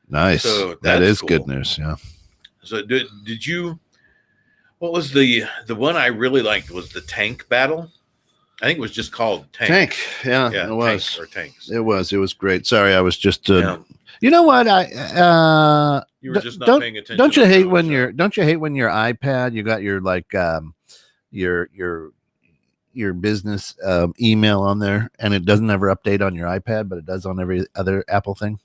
Speaker 1: Nice.
Speaker 2: So
Speaker 1: that is
Speaker 2: cool.
Speaker 1: good news. Yeah.
Speaker 2: So did you? What was the one I really liked was the tank battle. I think it was just called Tank.
Speaker 1: Yeah,
Speaker 2: Yeah,
Speaker 1: it was.
Speaker 2: Tanks.
Speaker 1: It was great. Sorry, I was just. You know what?
Speaker 2: You were just not paying attention.
Speaker 1: Don't you hate when your iPad? You got your your business email on there, and it doesn't ever update on your iPad, but it does on every other Apple thing.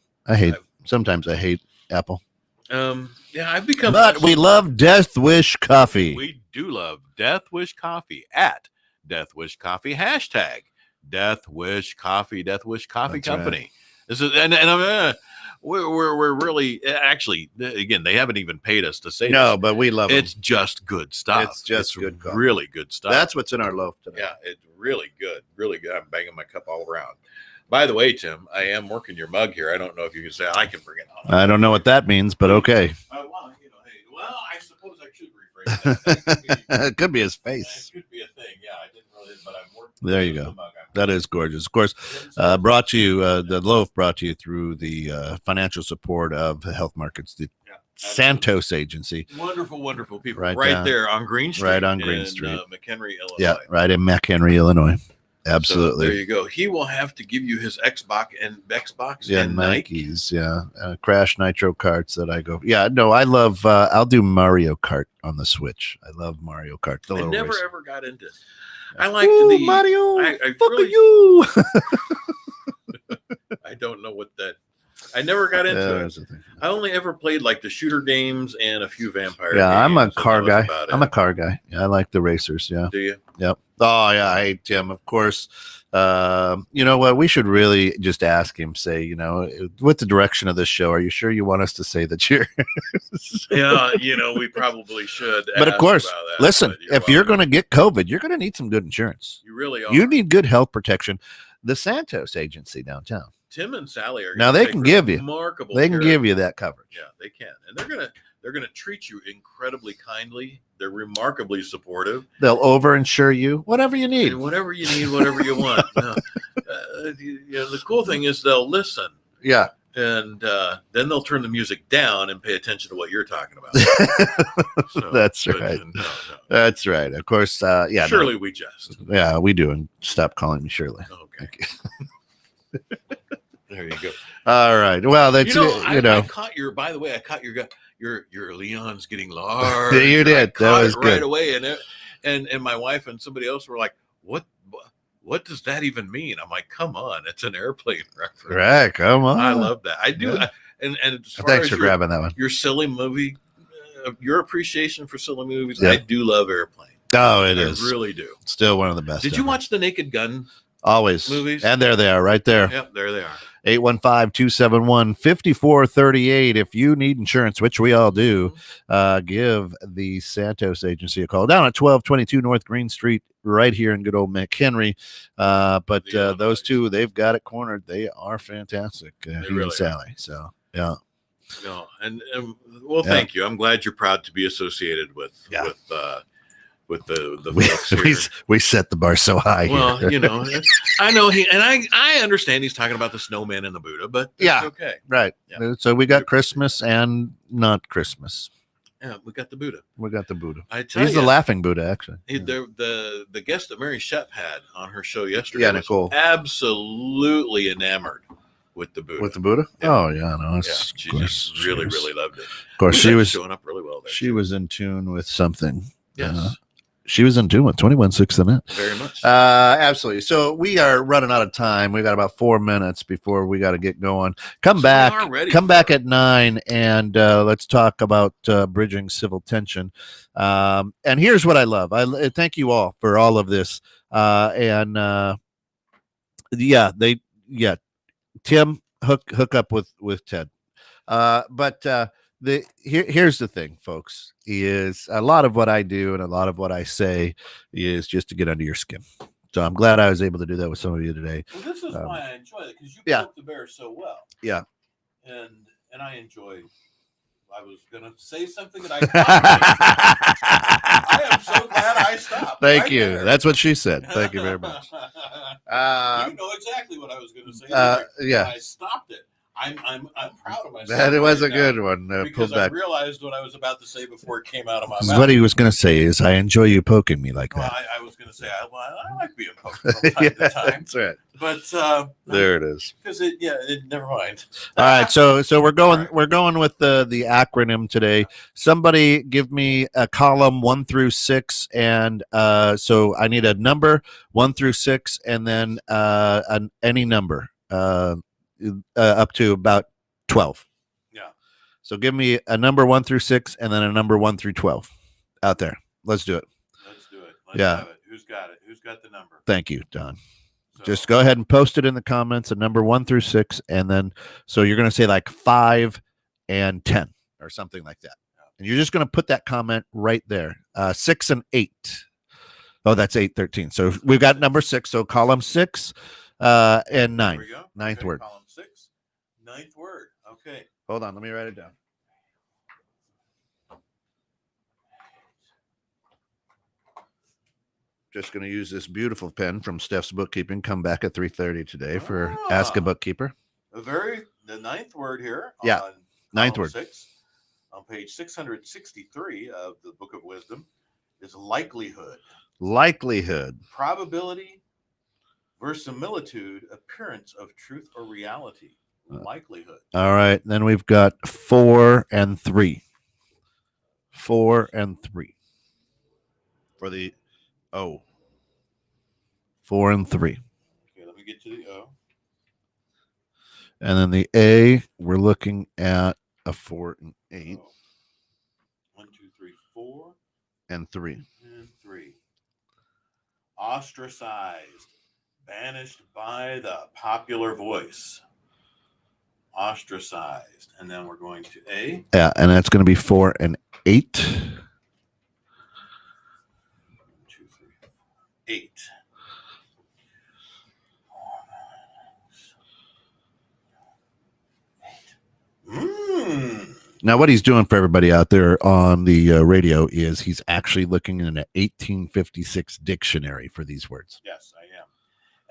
Speaker 1: Sometimes I hate Apple.
Speaker 2: I've become.
Speaker 1: But we love Death Wish Coffee.
Speaker 2: We do love Death Wish Coffee at Death Wish Coffee hashtag Death Wish Coffee. Death Wish Coffee
Speaker 1: That's
Speaker 2: Company.
Speaker 1: Right.
Speaker 2: This is we're really actually again they haven't even paid us to say
Speaker 1: no,
Speaker 2: this.
Speaker 1: but we love
Speaker 2: It's
Speaker 1: them.
Speaker 2: just good stuff.
Speaker 1: It's just good coffee.
Speaker 2: Really good stuff.
Speaker 1: That's what's in our loaf today.
Speaker 2: Yeah, it's really good. Really good. I'm banging my cup all around. By the way, Tim, I am working your mug here. I don't know if you can say I can bring it on.
Speaker 1: I don't know what that means, but okay.
Speaker 2: I suppose I should rephrase that.
Speaker 1: It could be his face.
Speaker 2: It could be a thing. Yeah, I didn't really, but I'm working.
Speaker 1: There you go. That is gorgeous. Of course, brought to you, the loaf brought to you through the financial support of Health Markets, the Santos Agency.
Speaker 2: Wonderful, wonderful people.
Speaker 1: Right
Speaker 2: there on Green Street.
Speaker 1: Right on Green Street.
Speaker 2: McHenry, Illinois.
Speaker 1: Yeah, right in McHenry, Illinois. Absolutely.
Speaker 2: So there you go. He will have to give you his Xbox and Nike.
Speaker 1: Nikes. Yeah. Crash Nitro carts that I go. Yeah, no, I love, I'll do Mario Kart on the Switch. I love Mario Kart.
Speaker 2: I never ever got into it. I like the
Speaker 1: Mario.
Speaker 2: I
Speaker 1: fuck
Speaker 2: really,
Speaker 1: you.
Speaker 2: I don't know what that. I never got into it. I only ever played like the shooter games and a few vampire.
Speaker 1: Yeah,
Speaker 2: games,
Speaker 1: I'm a car guy. I'm
Speaker 2: a
Speaker 1: a car guy. Yeah, I like the racers. Yeah.
Speaker 2: Do you?
Speaker 1: Yep. Oh yeah, I hate Tim. Of course. You know what? We should really just ask him. Say, with the direction of this show, are you sure you want us to say that you're?
Speaker 2: Yeah, we probably should.
Speaker 1: But of course, listen. If you're
Speaker 2: going
Speaker 1: going to get COVID, you're going to need some good insurance.
Speaker 2: You really are.
Speaker 1: You need good health protection. The Santos Agency downtown.
Speaker 2: Tim and Sally are.
Speaker 1: Now they can give you. They can give you that coverage.
Speaker 2: Yeah, they can, and they're gonna treat you incredibly kindly. They're remarkably supportive.
Speaker 1: They'll overinsure you, whatever you need.
Speaker 2: And whatever you need, whatever you want. The cool thing is they'll listen.
Speaker 1: Yeah.
Speaker 2: and then they'll turn the music down and pay attention to what you're talking about. So,
Speaker 1: That's
Speaker 2: but,
Speaker 1: right.
Speaker 2: No.
Speaker 1: That's right. Of course. Yeah.
Speaker 2: Surely we jest.
Speaker 1: Yeah, we do. And stop calling me Shirley.
Speaker 2: Okay. There you go.
Speaker 1: All right. Well, that's
Speaker 2: I caught your. By the way, I caught your Leon's getting large.
Speaker 1: You did. That was good.
Speaker 2: Right away, and my wife and somebody else were like, What does that even mean? I'm like, come on, it's an airplane reference.
Speaker 1: Right, come on.
Speaker 2: I love that. I do. Yeah. And as far
Speaker 1: thanks
Speaker 2: as
Speaker 1: for grabbing that one.
Speaker 2: Your silly movie, your appreciation for silly movies. Yeah. I do love Airplane.
Speaker 1: Oh, it is.
Speaker 2: I really do.
Speaker 1: Still one of the best.
Speaker 2: Did you watch the Naked Gun?
Speaker 1: Always
Speaker 2: movies?
Speaker 1: And there they are, right there.
Speaker 2: Yep, there they are.
Speaker 1: 815-271-5438. If you need insurance, which we all do, give the Santos Agency a call down at 1222 North Green Street, right here in good old McHenry. But those two, they've got it cornered. They are fantastic. He really and Sally. Are. So, yeah.
Speaker 2: No, and well, thank you. I'm glad you're proud to be associated with the folks here.
Speaker 1: We set the bar so high.
Speaker 2: Well,
Speaker 1: here.
Speaker 2: I know I understand he's talking about the snowman and the Buddha, but that's okay.
Speaker 1: Right. Yeah. So we got Christmas and not Christmas.
Speaker 2: Yeah, we got the Buddha.
Speaker 1: I tell He's the laughing Buddha, actually.
Speaker 2: The guest that Mary Shep had on her show yesterday
Speaker 1: Nicole.
Speaker 2: Was absolutely enamored with the Buddha.
Speaker 1: Yeah. Oh, yeah. No,
Speaker 2: she just really loved it.
Speaker 1: Of course, she was
Speaker 2: showing up really well there.
Speaker 1: She was in tune with something.
Speaker 2: Yes.
Speaker 1: She was in tune with 21.6 the net.
Speaker 2: Very much.
Speaker 1: Absolutely. So we are running out of time. We got about 4 minutes before we got to get going. Come back at 9 and let's talk about bridging civil tension. And here's what I love. I thank you all for all of this. Tim hook up with Ted. Here's the thing, folks, is a lot of what I do and a lot of what I say is just to get under your skin. So I'm glad I was able to do that with some of you today.
Speaker 2: Well, this is why I enjoy it, because you poke the bear so well.
Speaker 1: Yeah.
Speaker 2: And I enjoy. I was going to say something and I am so glad I stopped.
Speaker 1: Thank you. There. That's what she said. Thank you very much.
Speaker 2: You know exactly what I was going to say. I stopped it. I'm proud of myself.
Speaker 1: That was a good one.
Speaker 2: Because I realized what I was about to say before it came out of my mouth.
Speaker 1: What he was going to say is, I enjoy you poking me like that.
Speaker 2: I was going to say, I like being poked from time to time.
Speaker 1: That's right.
Speaker 2: But
Speaker 1: there it is.
Speaker 2: Because never mind.
Speaker 1: All right, so we're going with the acronym today. Somebody give me a column 1 through 6, and so I need a number 1 through 6, and then any number. Up to about 12.
Speaker 2: Yeah.
Speaker 1: So give me a number 1 through 6 and then a number 1 through 12 out there. Let's do it.
Speaker 2: Let's have it. Who's got it? Who's got the number?
Speaker 1: Thank you, Don. So, just go ahead and post it in the comments, a number 1 through 6. And then, so you're going to say like 5 and 10 or something like that. Yeah. And you're just going to put that comment right there. 6 and 8. Oh, that's 8, 13. So we've got number 6. So column 6 and 9.
Speaker 2: There we go.
Speaker 1: Ninth word.
Speaker 2: Column 6. 9th word. Okay.
Speaker 1: Hold on. Let me write it down. Just going to use this beautiful pen from Steph's Bookkeeping. Come back at 3:30 today for Ask a Bookkeeper.
Speaker 2: The 9th word here.
Speaker 1: Yeah. 9th word.
Speaker 2: 6, on page 663 of the Book of Wisdom is likelihood.
Speaker 1: Likelihood.
Speaker 2: Probability, verisimilitude, appearance of truth or reality. Likelihood.
Speaker 1: All right. Then we've got 4 and 3. 4 and 3. For the O. 4 and 3.
Speaker 2: Okay, let me get to the O.
Speaker 1: And then the A, we're looking at a 4 and 8.
Speaker 2: 1, 2, 3, 4.
Speaker 1: And 3.
Speaker 2: And 3. Ostracized. Banished by the popular voice. Ostracized. And then we're going to A.
Speaker 1: Yeah, and that's going to be 4 and 8.
Speaker 2: 1, 2, 3, 8.
Speaker 1: Now, what he's doing for everybody out there on the radio is he's actually looking in an 1856 dictionary for these words.
Speaker 2: Yes, I am.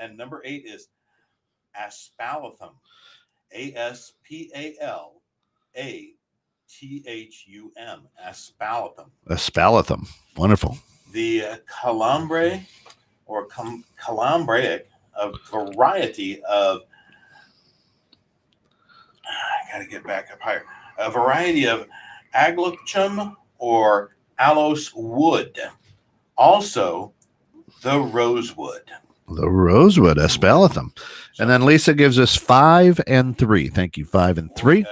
Speaker 2: And number 8 is aspalathum. Aspalathum. Aspalathum.
Speaker 1: Aspalathum. Wonderful.
Speaker 2: The calambre or calambraic, a variety of, I gotta get back up higher, a variety of aglochum or aloes wood. Also, the rosewood.
Speaker 1: The rosewood, aspalathum. And then Lisa gives us 5 and 3. Thank you. 5 and 3.
Speaker 2: 1,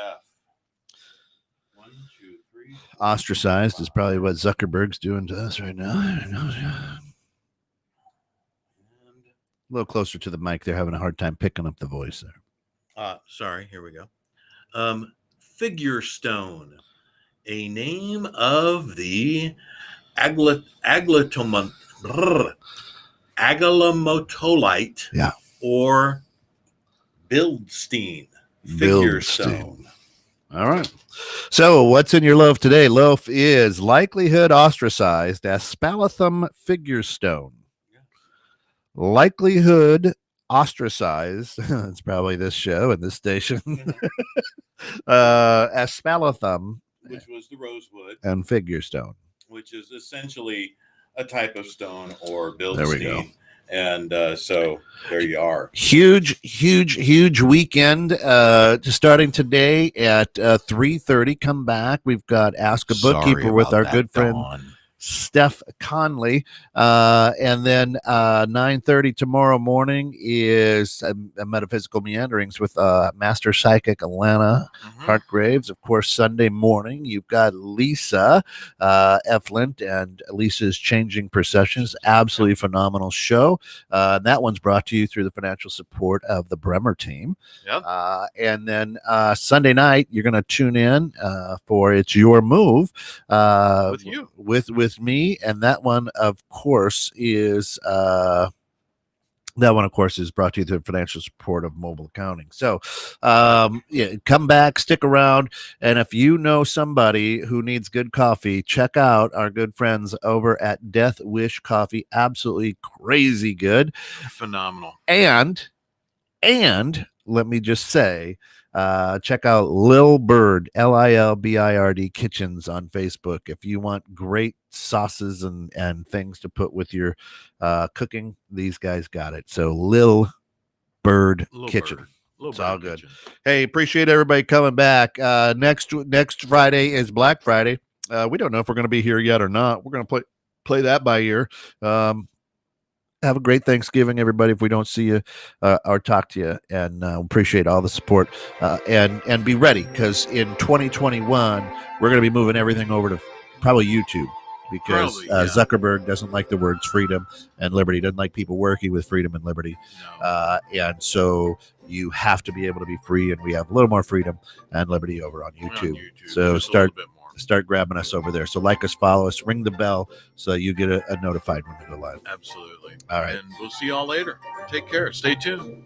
Speaker 2: 2, 3.
Speaker 1: Ostracized is probably what Zuckerberg's doing to us right now. A little closer to the mic. They're having a hard time picking up the voice there.
Speaker 2: Sorry, here we go. Figure stone, a name of the agalamotolite,
Speaker 1: yeah,
Speaker 2: or Bildstein figure stone.
Speaker 1: All right. So what's in your loaf today? Loaf is likelihood ostracized aspalathum figure stone.
Speaker 2: Yes.
Speaker 1: Likelihood ostracized. It's probably this show and this station. Aspalathum,
Speaker 2: which was the rosewood,
Speaker 1: and figure stone,
Speaker 2: which is essentially a type of stone or Bildstein.
Speaker 1: There we go.
Speaker 2: And so there you are.
Speaker 1: Huge weekend starting today at 3:30. Come back. We've got Ask a Bookkeeper with our good friend Steph Conley. And then 9:30 tomorrow morning is a Metaphysical Meanderings with Master Psychic Alana Hartgraves. Of course, Sunday morning, you've got Lisa Eflint and Lisa's Changing Perceptions. Absolutely phenomenal show. That one's brought to you through the financial support of the Bremer team.
Speaker 2: Yep.
Speaker 1: And then Sunday night, you're going to tune in for It's Your Move
Speaker 2: with you.
Speaker 1: With me, and that one of course is brought to you through financial support of Mobile Accounting. So come back, stick around, and if you know somebody who needs good coffee, check out our good friends over at Death Wish Coffee. Absolutely crazy good,
Speaker 2: phenomenal.
Speaker 1: And let me just say, check out Lil Bird, Lilbird Kitchens on Facebook if you want great sauces and things to put with your cooking. These guys got it. So Lil Bird Kitchen. It's all good. Hey, appreciate everybody coming back. Next Friday is Black Friday. We don't know if we're going to be here yet or not. We're going to play that by ear. Have a great Thanksgiving, everybody, if we don't see you or talk to you, and appreciate all the support, and be ready, because in 2021 we're going to be moving everything over to probably YouTube, because Zuckerberg doesn't like the words freedom and liberty, doesn't like people working with freedom and liberty. No. And so you have to be able to be free, and we have a little more freedom and liberty over on YouTube. So start grabbing us over there. So like us, follow us, ring the bell so you get a notified when we go live.
Speaker 2: Absolutely.
Speaker 1: All right.
Speaker 2: And we'll see y'all later. Take care. Stay tuned.